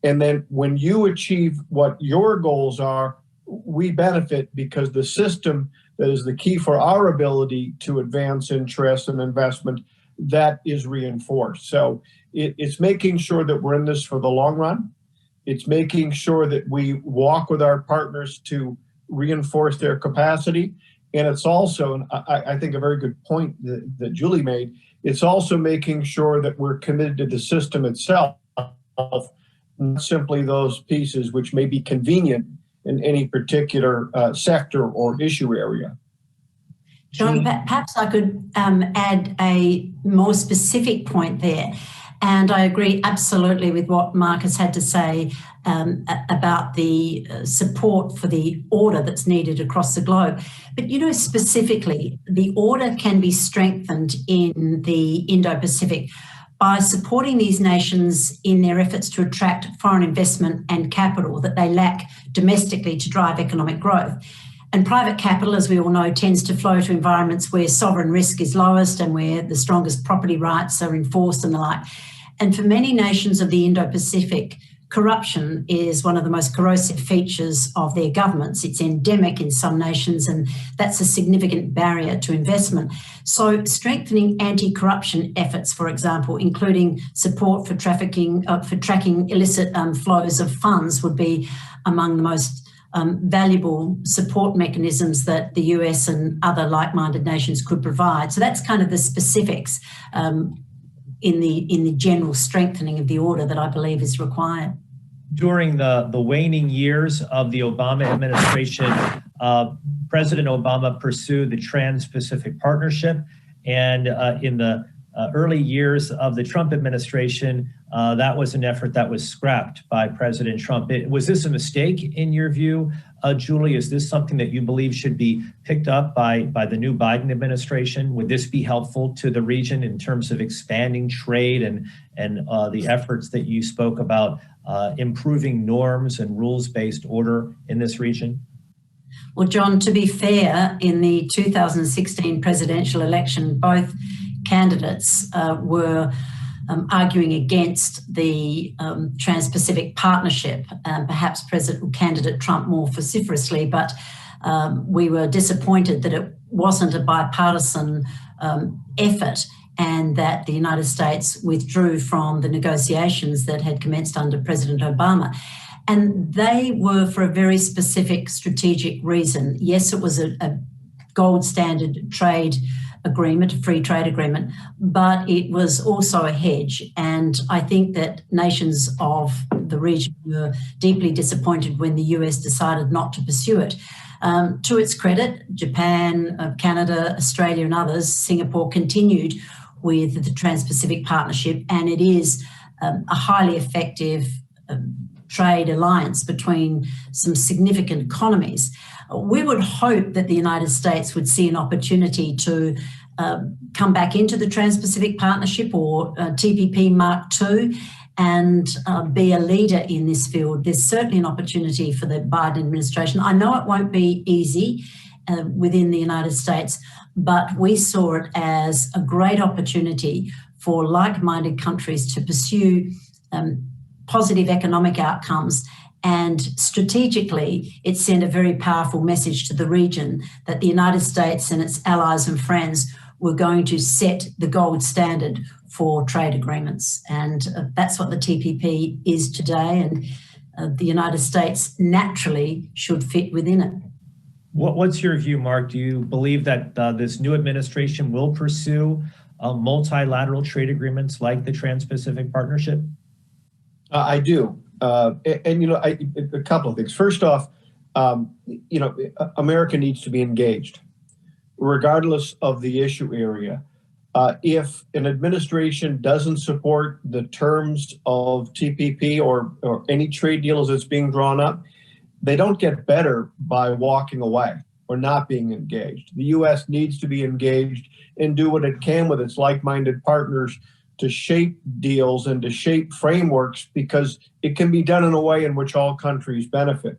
And then when you achieve what your goals are, we benefit because the system that is the key for our ability to advance interest and investment, that is reinforced. So it's making sure that we're in this for the long run. It's making sure that we walk with our partners to reinforce their capacity. And it's also, and I think a very good point that Julie made, it's also making sure that we're committed to the system itself, not simply those pieces which may be convenient in any particular sector or issue area. John, perhaps I could add a more specific point there. And I agree absolutely with what Mark has had to say about the support for the order that's needed across the globe. But, you know, specifically, the order can be strengthened in the Indo-Pacific by supporting these nations in their efforts to attract foreign investment and capital that they lack domestically to drive economic growth. And private capital, as we all know, tends to flow to environments where sovereign risk is lowest and where the strongest property rights are enforced and the like. And for many nations of the Indo-Pacific, corruption is one of the most corrosive features of their governments. It's endemic in some nations, and that's a significant barrier to investment. So strengthening anti-corruption efforts, for example, including support for tracking illicit flows of funds, would be among the most valuable support mechanisms that the US and other like-minded nations could provide. So that's kind of the specifics in the general strengthening of the order that I believe is required. During the waning years of the Obama administration, President Obama pursued the Trans-Pacific Partnership, and in the early years of the Trump administration, that was an effort that was scrapped by President Trump. Was this a mistake in your view, Julie? Is this something that you believe should be picked up by the new Biden administration? Would this be helpful to the region in terms of expanding trade and the efforts that you spoke about, improving norms and rules-based order in this region? Well, John, to be fair, in the 2016 presidential election, both candidates were arguing against the Trans-Pacific Partnership, perhaps candidate Trump more vociferously, but we were disappointed that it wasn't a bipartisan effort and that the United States withdrew from the negotiations that had commenced under President Obama. And they were for a very specific strategic reason. Yes, it was a gold standard trade agreement, a free trade agreement, but it was also a hedge. And I think that nations of the region were deeply disappointed when the US decided not to pursue it. To its credit, Japan, Canada, Australia and others, Singapore continued with the Trans-Pacific Partnership, and it is a highly effective trade alliance between some significant economies. We would hope that the United States would see an opportunity to come back into the Trans-Pacific Partnership or TPP Mark II and be a leader in this field. There's certainly an opportunity for the Biden administration. I know it won't be easy within the United States, but we saw it as a great opportunity for like-minded countries to pursue positive economic outcomes. And strategically, it sent a very powerful message to the region that the United States and its allies and friends were going to set the gold standard for trade agreements. And that's what the TPP is today. And the United States naturally should fit within it. What's your view, Mark? Do you believe that this new administration will pursue multilateral trade agreements like the Trans-Pacific Partnership? I do. And you know, a couple of things. First off, you know, America needs to be engaged, regardless of the issue area. If an administration doesn't support the terms of TPP or any trade deals that's being drawn up, they don't get better by walking away or not being engaged. The U.S. needs to be engaged and do what it can with its like-minded partners to shape deals and to shape frameworks, because it can be done in a way in which all countries benefit.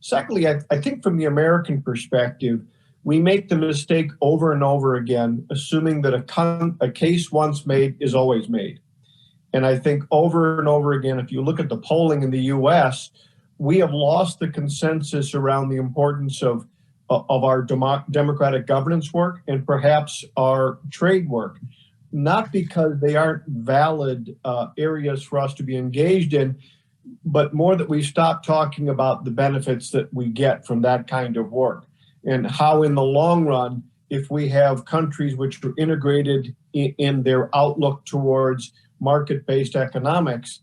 Secondly, I think from the American perspective, we make the mistake over and over again, assuming that a case once made is always made. And I think over and over again, if you look at the polling in the US, we have lost the consensus around the importance of our democratic governance work and perhaps our trade work, not because they aren't valid areas for us to be engaged in, but more that we stop talking about the benefits that we get from that kind of work. And how in the long run, if we have countries which are integrated in their outlook towards market-based economics,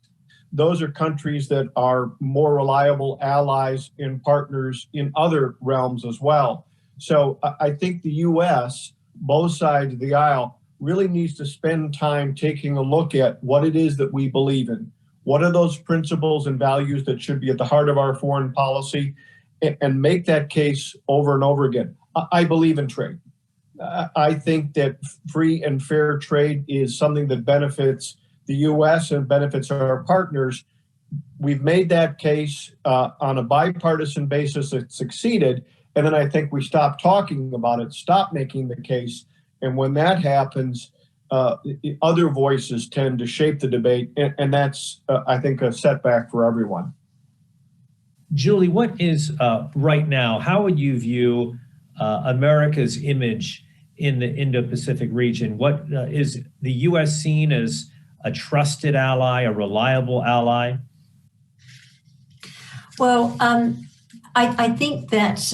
those are countries that are more reliable allies and partners in other realms as well. So I think the US, both sides of the aisle, really needs to spend time taking a look at what it is that we believe in. What are those principles and values that should be at the heart of our foreign policy, and make that case over and over again. I believe in trade. I think that free and fair trade is something that benefits the U.S. and benefits our partners. We've made that case on a bipartisan basis that succeeded, and then I think we stop talking about it, stop making the case, and when that happens, other voices tend to shape the debate, and that's, I think, a setback for everyone. Julie, what is right now, how would you view America's image in the Indo-Pacific region? What is the U.S. seen as a trusted ally, a reliable ally? Well, I think that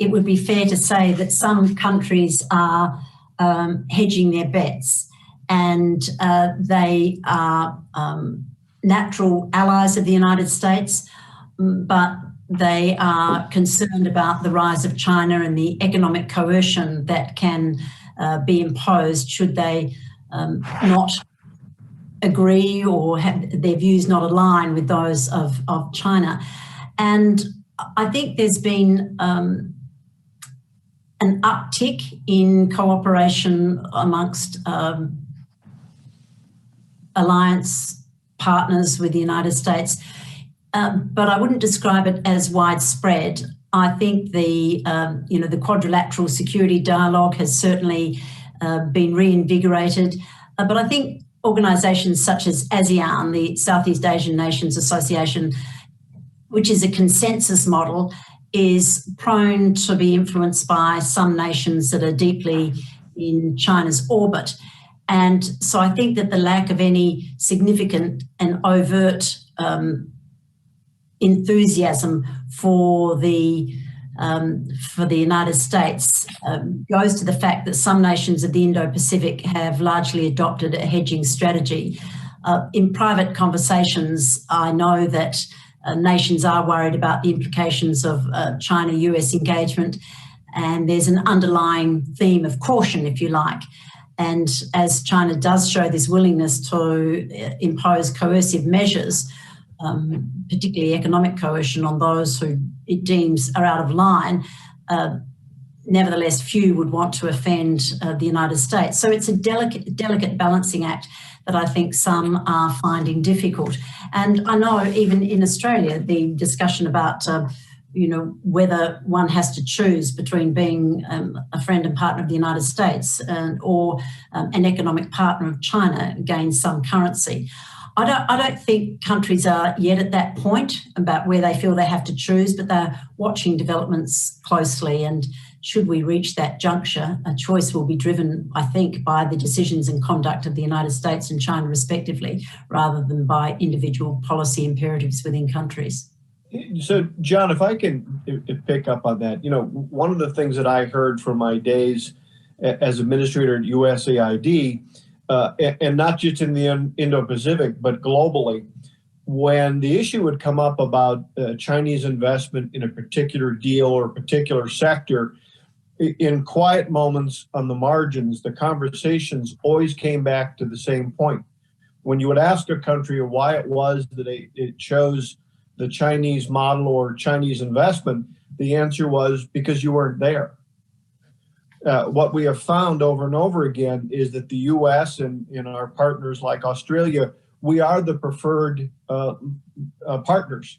it would be fair to say that some countries are hedging their bets, and they are natural allies of the United States, but they are concerned about the rise of China and the economic coercion that can be imposed should they not agree or have their views not align with those of China. And I think there's been an uptick in cooperation amongst alliance partners with the United States, but I wouldn't describe it as widespread. I think the quadrilateral security dialogue has certainly been reinvigorated. But I think organisations such as ASEAN, the Southeast Asian Nations Association, which is a consensus model, is prone to be influenced by some nations that are deeply in China's orbit. And so I think that the lack of any significant and overt enthusiasm for the United States goes to the fact that some nations of the Indo-Pacific have largely adopted a hedging strategy. In private conversations, I know that nations are worried about the implications of China-US engagement, and there's an underlying theme of caution, if you like. And as China does show this willingness to impose coercive measures, particularly economic coercion on those who it deems are out of line, nevertheless, few would want to offend the United States. So it's a delicate balancing act that I think some are finding difficult. And I know even in Australia, the discussion about whether one has to choose between being a friend and partner of the United States or an economic partner of China gains some currency. I don't think countries are yet at that point about where they feel they have to choose, but they're watching developments closely. And should we reach that juncture, a choice will be driven, I think, by the decisions and conduct of the United States and China respectively, rather than by individual policy imperatives within countries. So, John, if I can pick up on that, one of the things that I heard from my days as administrator at USAID, and not just in the Indo-Pacific, but globally, when the issue would come up about Chinese investment in a particular deal or a particular sector, in quiet moments on the margins, the conversations always came back to the same point. When you would ask a country why it was that it chose the Chinese model or Chinese investment, the answer was because you weren't there. What we have found over and over again is that the U.S. and our partners like Australia, we are the preferred partners,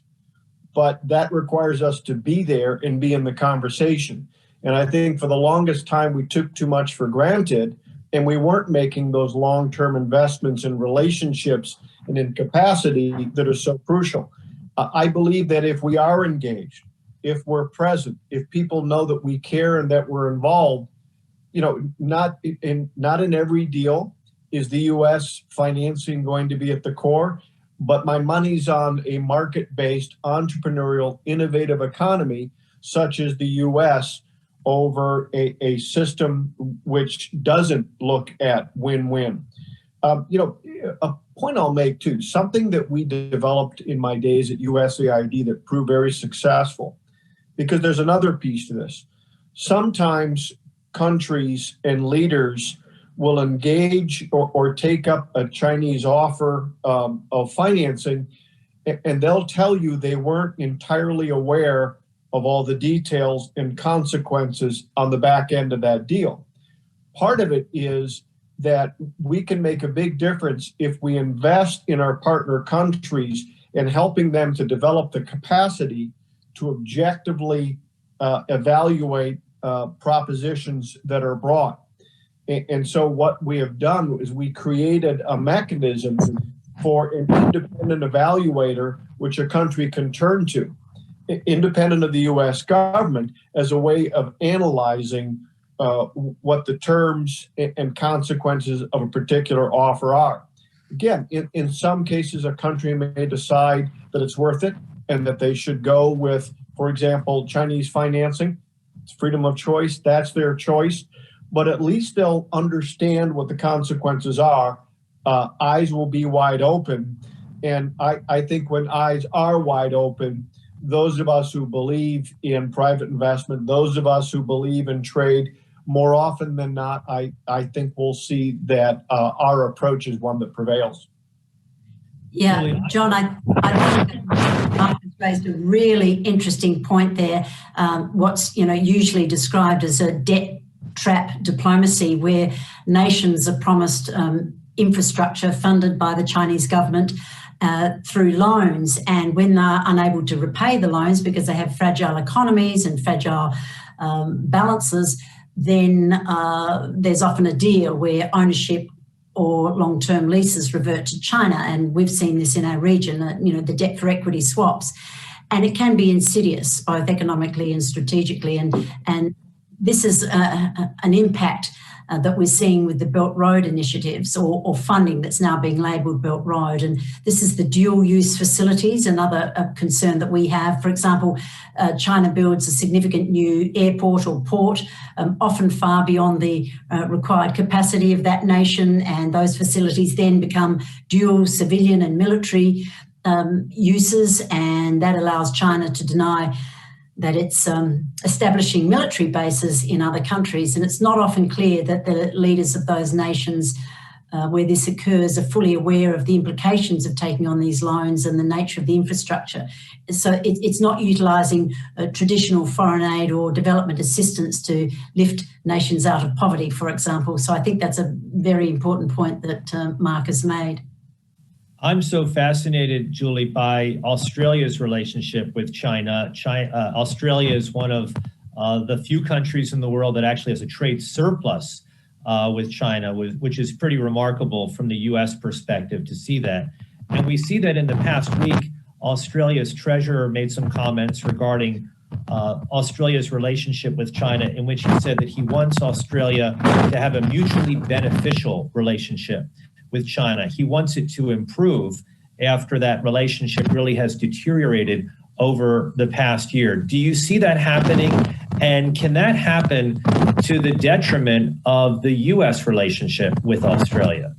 but that requires us to be there and be in the conversation. And I think for the longest time, we took too much for granted, and we weren't making those long-term investments in relationships and in capacity that are so crucial. I believe that if we are engaged, if we're present, if people know that we care and that we're involved, not in every deal is the U.S. financing going to be at the core, but my money's on a market-based, entrepreneurial, innovative economy such as the U.S. over a system which doesn't look at win-win. A point I'll make too, something that we developed in my days at USAID that proved very successful, because there's another piece to this. Sometimes countries and leaders will engage or take up a Chinese offer of financing, and they'll tell you they weren't entirely aware of all the details and consequences on the back end of that deal. Part of it is that we can make a big difference if we invest in our partner countries and helping them to develop the capacity to objectively evaluate propositions that are brought. And so what we have done is we created a mechanism for an independent evaluator, which a country can turn to, independent of the US government, as a way of analyzing what the terms and consequences of a particular offer are. Again, in some cases, a country may decide that it's worth it and that they should go with, for example, Chinese financing. It's freedom of choice. That's their choice. But at least they'll understand what the consequences are. Eyes will be wide open. And I think when eyes are wide open, those of us who believe in private investment, those of us who believe in trade, more often than not, I think we'll see that our approach is one that prevails. Yeah, John, I think that Marcus raised a really interesting point there. What's usually described as a debt trap diplomacy, where nations are promised infrastructure funded by the Chinese government, through loans. And when they're unable to repay the loans because they have fragile economies and fragile balances, then there's often a deal where ownership or long-term leases revert to China. And we've seen this in our region, the debt for equity swaps. And it can be insidious, both economically and strategically. And this is an impact that we're seeing with the Belt Road initiatives or funding that's now being labelled Belt Road. And this is the dual use facilities, another concern that we have. For example, China builds a significant new airport or port, often far beyond the required capacity of that nation. And those facilities then become dual civilian and military uses. And that allows China to deny that it's establishing military bases in other countries. And it's not often clear that the leaders of those nations where this occurs are fully aware of the implications of taking on these loans and the nature of the infrastructure. So it's not utilising traditional foreign aid or development assistance to lift nations out of poverty, for example. So I think that's a very important point that Mark has made. I'm so fascinated, Julie, by Australia's relationship with China. Australia is one of the few countries in the world that actually has a trade surplus with China, which is pretty remarkable from the US perspective to see that. And we see that in the past week, Australia's treasurer made some comments regarding Australia's relationship with China, in which he said that he wants Australia to have a mutually beneficial relationship with China. He wants it to improve after that relationship really has deteriorated over the past year. Do you see that happening? And can that happen to the detriment of the US relationship with Australia?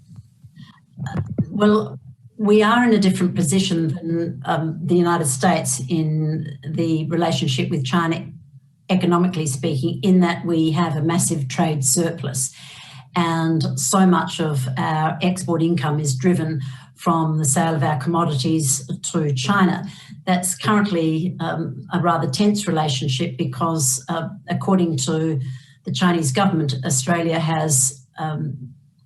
Well, we are in a different position than the United States in the relationship with China, economically speaking, in that we have a massive trade surplus. And so much of our export income is driven from the sale of our commodities to China. That's currently a rather tense relationship because, according to the Chinese government, Australia has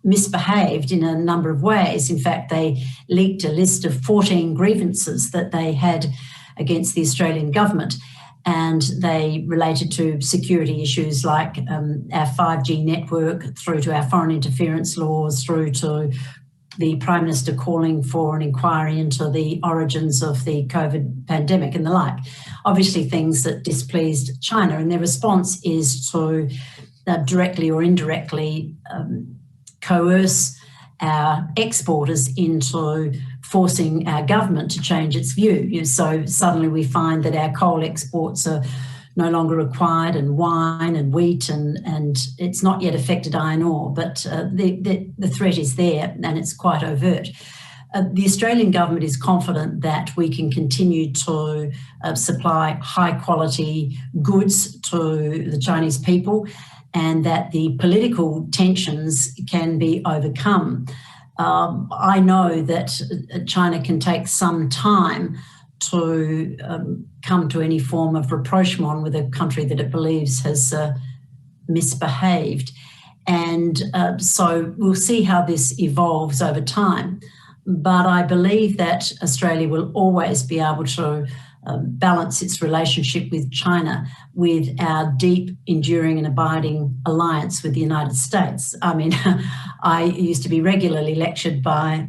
misbehaved in a number of ways. In fact, they leaked a list of 14 grievances that they had against the Australian government. And they related to security issues like our 5G network, through to our foreign interference laws, through to the Prime Minister calling for an inquiry into the origins of the COVID pandemic and the like. Obviously things that displeased China, and their response is to directly or indirectly coerce our exporters into forcing our government to change its view. So suddenly we find that our coal exports are no longer required, and wine and wheat, and it's not yet affected iron ore, but the threat is there and it's quite overt. The Australian government is confident that we can continue to supply high quality goods to the Chinese people, and that the political tensions can be overcome. I know that China can take some time to come to any form of rapprochement with a country that it believes has misbehaved. And so we'll see how this evolves over time. But I believe that Australia will always be able to balance its relationship with China with our deep, enduring and abiding alliance with the United States. I mean, I used to be regularly lectured by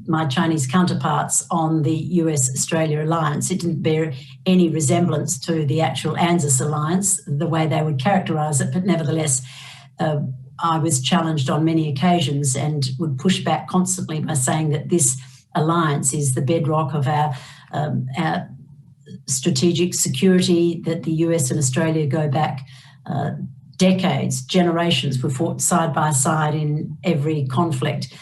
my Chinese counterparts on the US-Australia alliance. It didn't bear any resemblance to the actual ANZUS alliance, the way they would characterise it, but nevertheless, I was challenged on many occasions and would push back constantly by saying that this alliance is the bedrock of our strategic security, that the US and Australia go back decades, generations. We've fought side by side in every conflict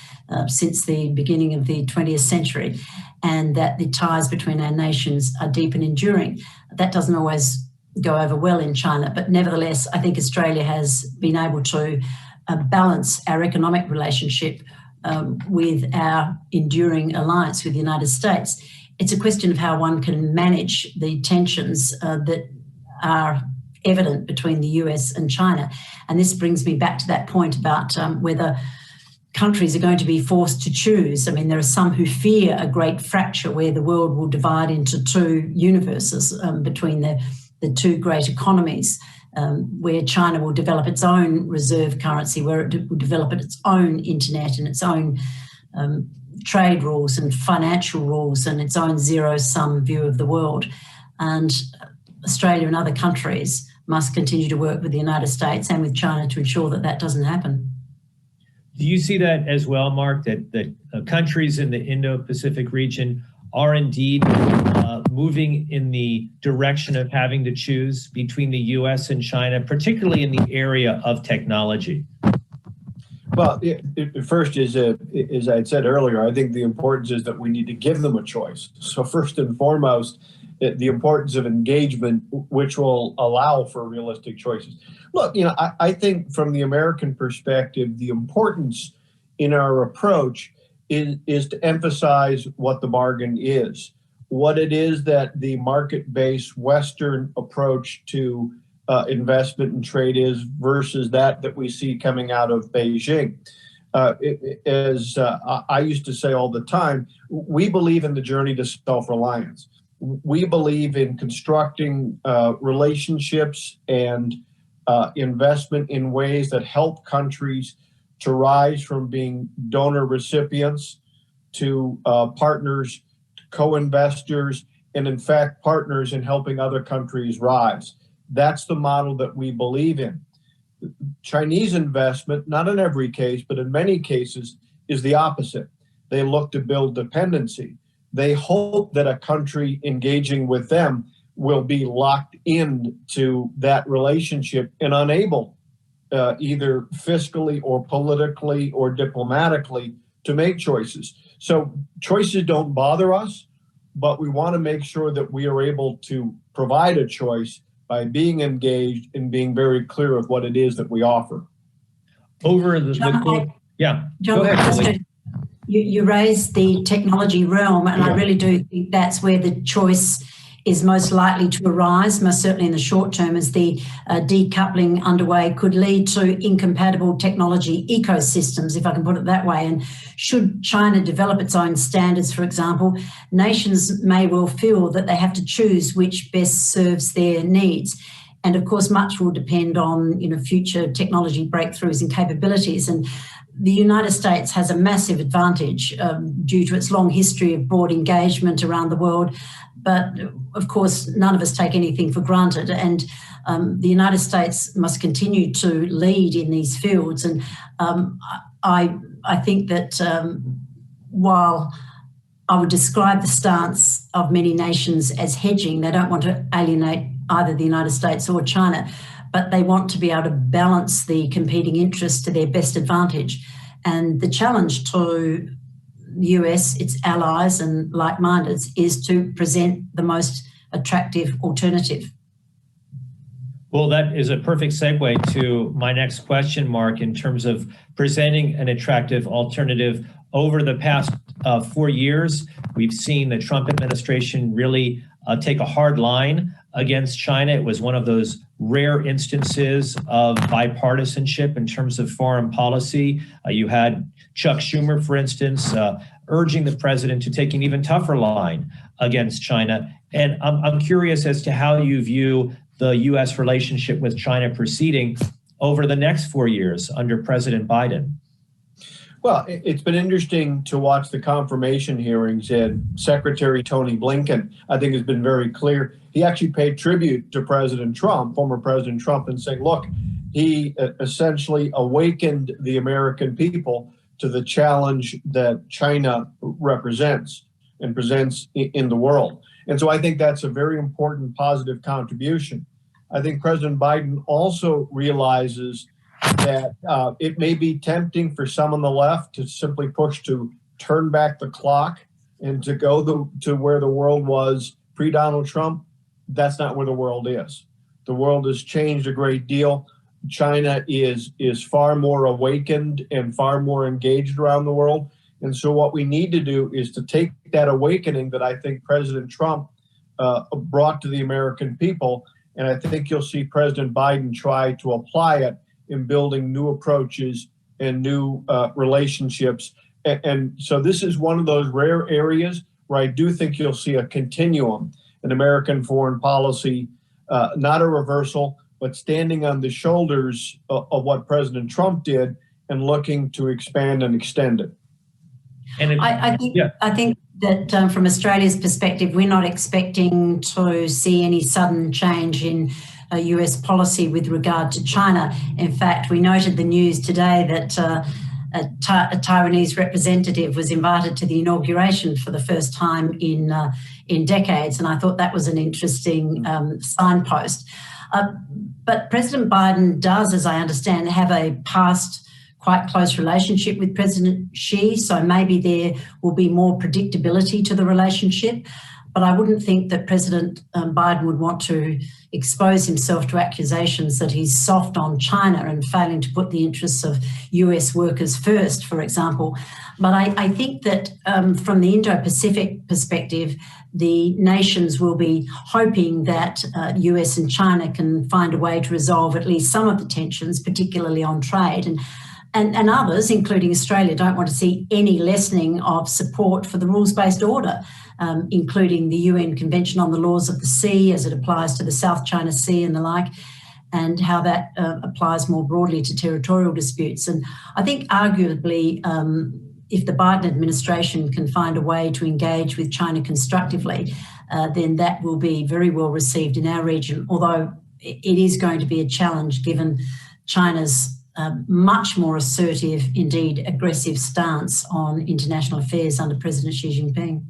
since the beginning of the 20th century, and that the ties between our nations are deep and enduring. That doesn't always go over well in China, but nevertheless, I think Australia has been able to balance our economic relationship with our enduring alliance with the United States. It's a question of how one can manage the tensions that are evident between the US and China. And this brings me back to that point about whether countries are going to be forced to choose. I mean, there are some who fear a great fracture where the world will divide into two universes between the two great economies, where China will develop its own reserve currency, where it will develop its own internet and its own trade rules and financial rules and its own zero-sum view of the world. And Australia and other countries must continue to work with the United States and with China to ensure that that doesn't happen. Do you see that as well, Mark, that countries in the Indo-Pacific region are indeed moving in the direction of having to choose between the US and China, particularly in the area of technology? Well, first is, as I had said earlier, I think the importance is that we need to give them a choice. So first and foremost, the importance of engagement, which will allow for realistic choices. Look, I think from the American perspective, the importance in our approach is to emphasize what the bargain is, what it is that the market-based Western approach to investment and trade is versus that we see coming out of Beijing. As I used to say all the time, we believe in the journey to self-reliance. We believe in constructing relationships and investment in ways that help countries to rise from being donor recipients to partners, co-investors, and in fact, partners in helping other countries rise. That's the model that we believe in. Chinese investment, not in every case, but in many cases, is the opposite. They look to build dependency. They hope that a country engaging with them will be locked into that relationship and unable either fiscally or politically or diplomatically to make choices. So choices don't bother us, but we want to make sure that we are able to provide a choice by being engaged and being very clear of what it is that we offer. Over the yeah. John, go ahead, Julie. You raised the technology realm, and I really do think that's where the choice is most likely to arise, most certainly in the short term, as the decoupling underway could lead to incompatible technology ecosystems, if I can put it that way. And should China develop its own standards, for example, nations may well feel that they have to choose which best serves their needs. And of course, much will depend on future technology breakthroughs and capabilities. And the United States has a massive advantage due to its long history of broad engagement around the world. But of course, none of us take anything for granted. And the United States must continue to lead in these fields. And I think that while I would describe the stance of many nations as hedging, they don't want to alienate either the United States or China, but they want to be able to balance the competing interests to their best advantage. And the challenge to the US, its allies and like-mindeds, is to present the most attractive alternative. Well, that is a perfect segue to my next question, Mark, in terms of presenting an attractive alternative. Over the past 4 years, we've seen the Trump administration really take a hard line against China. It was one of those rare instances of bipartisanship in terms of foreign policy. You had Chuck Schumer, for instance, urging the president to take an even tougher line against China. And I'm curious as to how you view the U.S. relationship with China proceeding over the next 4 years under President Biden. Well, it's been interesting to watch the confirmation hearings, and Secretary Tony Blinken, I think, has been very clear. He actually paid tribute to President Trump, former President Trump, and saying, look, he essentially awakened the American people to the challenge that China represents and presents in the world. And so I think that's a very important positive contribution. I think President Biden also realizes that it may be tempting for some on the left to simply push to turn back the clock and to go to where the world was pre-Donald Trump. That's not where the world is. The world has changed a great deal. China is far more awakened and far more engaged around the world. And so what we need to do is to take that awakening that I think President Trump brought to the American people, and I think you'll see President Biden try to apply it in building new approaches and new relationships. And so this is one of those rare areas where I do think you'll see a continuum in American foreign policy, not a reversal, but standing on the shoulders of what President Trump did and looking to expand and extend it. And I think that from Australia's perspective, we're not expecting to see any sudden change in US policy with regard to China. In fact, we noted the news today that a Taiwanese representative was invited to the inauguration for the first time in decades, and I thought that was an interesting signpost. But President Biden does, as I understand, have a past quite close relationship with President Xi, so maybe there will be more predictability to the relationship. But I wouldn't think that President Biden would want to expose himself to accusations that he's soft on China and failing to put the interests of US workers first, for example. But I think that from the Indo-Pacific perspective, the nations will be hoping that US and China can find a way to resolve at least some of the tensions, particularly on trade. And others, including Australia, don't want to see any lessening of support for the rules-based order, including the UN Convention on the Laws of the Sea as it applies to the South China Sea and the like, and how that applies more broadly to territorial disputes. And I think arguably, if the Biden administration can find a way to engage with China constructively, then that will be very well received in our region, although it is going to be a challenge given China's much more assertive, indeed aggressive stance on international affairs under President Xi Jinping.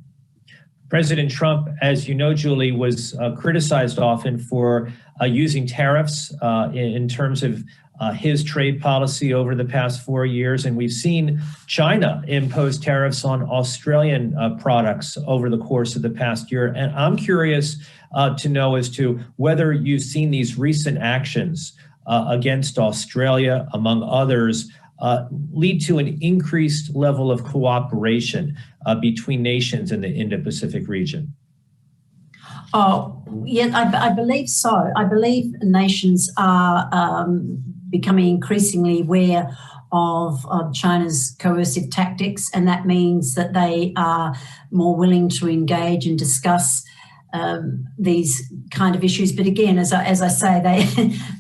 President Trump, as you know, Julie, was criticized often for using tariffs in terms of his trade policy over the past 4 years. And we've seen China impose tariffs on Australian products over the course of the past year. And I'm curious to know as to whether you've seen these recent actions against Australia, among others, lead to an increased level of cooperation between nations in the Indo-Pacific region? Oh, yeah, I believe so. I believe nations are becoming increasingly aware of China's coercive tactics, and that means that they are more willing to engage and discuss these kind of issues. But again, as I say,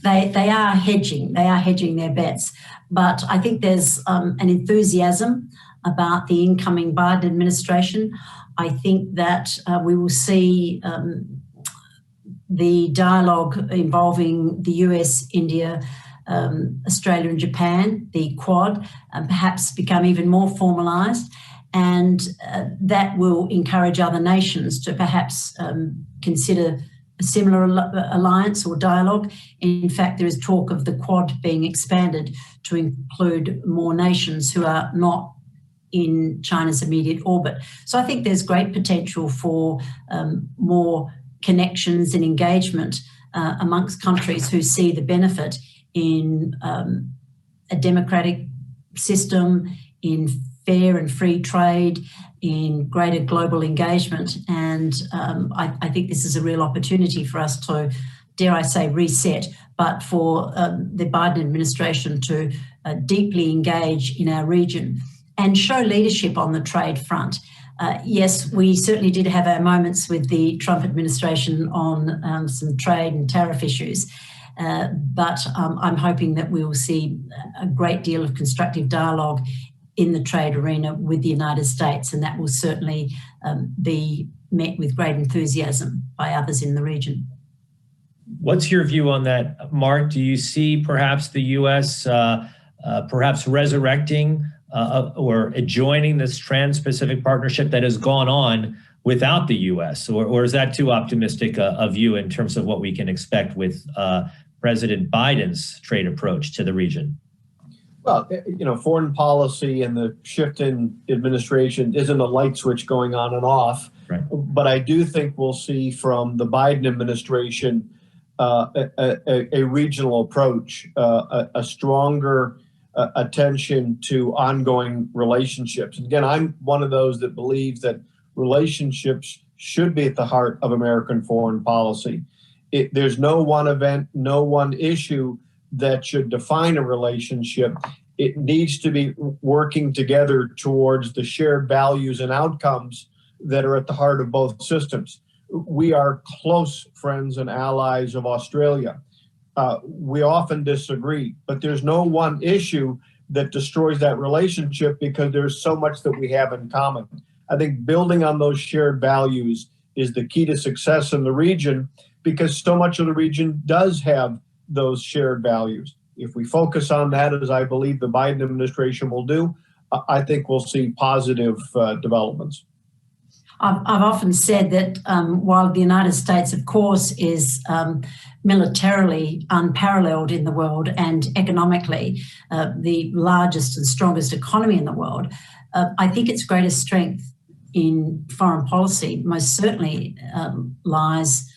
they are hedging. They are hedging their bets. But I think there's an enthusiasm about the incoming Biden administration. I think that we will see the dialogue involving the US, India, Australia and Japan, the Quad, perhaps become even more formalised. And that will encourage other nations to perhaps consider a similar alliance or dialogue. In fact, there is talk of the Quad being expanded to include more nations who are not in China's immediate orbit. So I think there's great potential for more connections and engagement amongst countries who see the benefit in a democratic system, in fair and free trade, in greater global engagement. And I think this is a real opportunity for us to, dare I say, reset, but for the Biden administration to deeply engage in our region and show leadership on the trade front. Yes, we certainly did have our moments with the Trump administration on some trade and tariff issues, but I'm hoping that we will see a great deal of constructive dialogue in the trade arena with the United States, and that will certainly be met with great enthusiasm by others in the region. What's your view on that, Mark? Do you see perhaps the U.S. Perhaps resurrecting or adjoining this Trans-Pacific Partnership that has gone on without the U.S., or is that too optimistic a view in terms of what we can expect with President Biden's trade approach to the region? Well, you know, foreign policy and the shift in administration isn't a light switch going on and off. Right. But I do think we'll see from the Biden administration a regional approach, a stronger attention to ongoing relationships. And again, I'm one of those that believes that relationships should be at the heart of American foreign policy. There's no one event, no one issue that should define a relationship. it needs to be working together towards the shared values and outcomes that are at the heart of both systems. We are close friends and allies of Australia. We often disagree, but there's no one issue that destroys that relationship because there's so much that we have in common. I think building on those shared values is the key to success in the region, because so much of the region does have those shared values. If we focus on that, as I believe the Biden administration will do, I think we'll see positive developments. I've often said that while the United States, of course, is militarily unparalleled in the world and economically the largest and strongest economy in the world, I think its greatest strength in foreign policy most certainly lies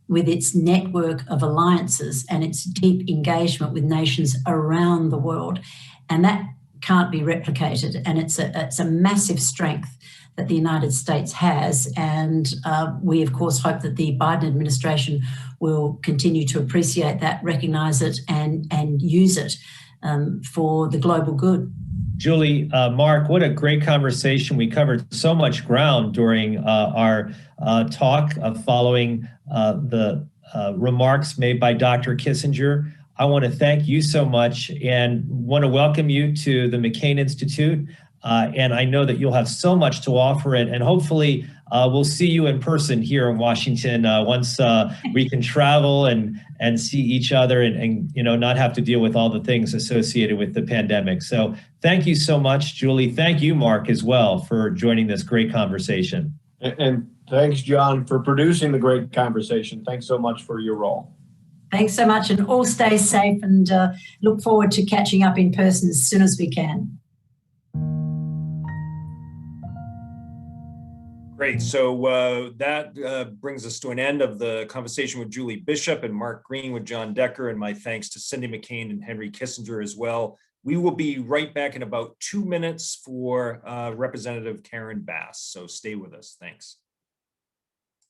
with its network of alliances and its deep engagement with nations around the world. And that can't be replicated. And it's a massive strength that the United States has. And we, of course, hope that the Biden administration will continue to appreciate that, recognise it, and use it for the global good. Julie, Mark, what a great conversation. We covered so much ground during our talk following the remarks made by Dr. Kissinger. I want to thank you so much and want to welcome you to the McCain Institute. And I know that you'll have so much to offer it, and hopefully we'll see you in person here in Washington once we can travel and see each other and not have to deal with all the things associated with the pandemic. So thank you so much, Julie. Thank you, Mark, as well, for joining this great conversation. And thanks, John, for producing the great conversation. Thanks so much for your role. Thanks so much, and all stay safe, and look forward to catching up in person as soon as we can. Great. So that brings us to an end of the conversation with Julie Bishop and Mark Green with John Decker, and my thanks to Cindy McCain and Henry Kissinger as well. We will be right back in about 2 minutes for Representative Karen Bass. So stay with us. Thanks.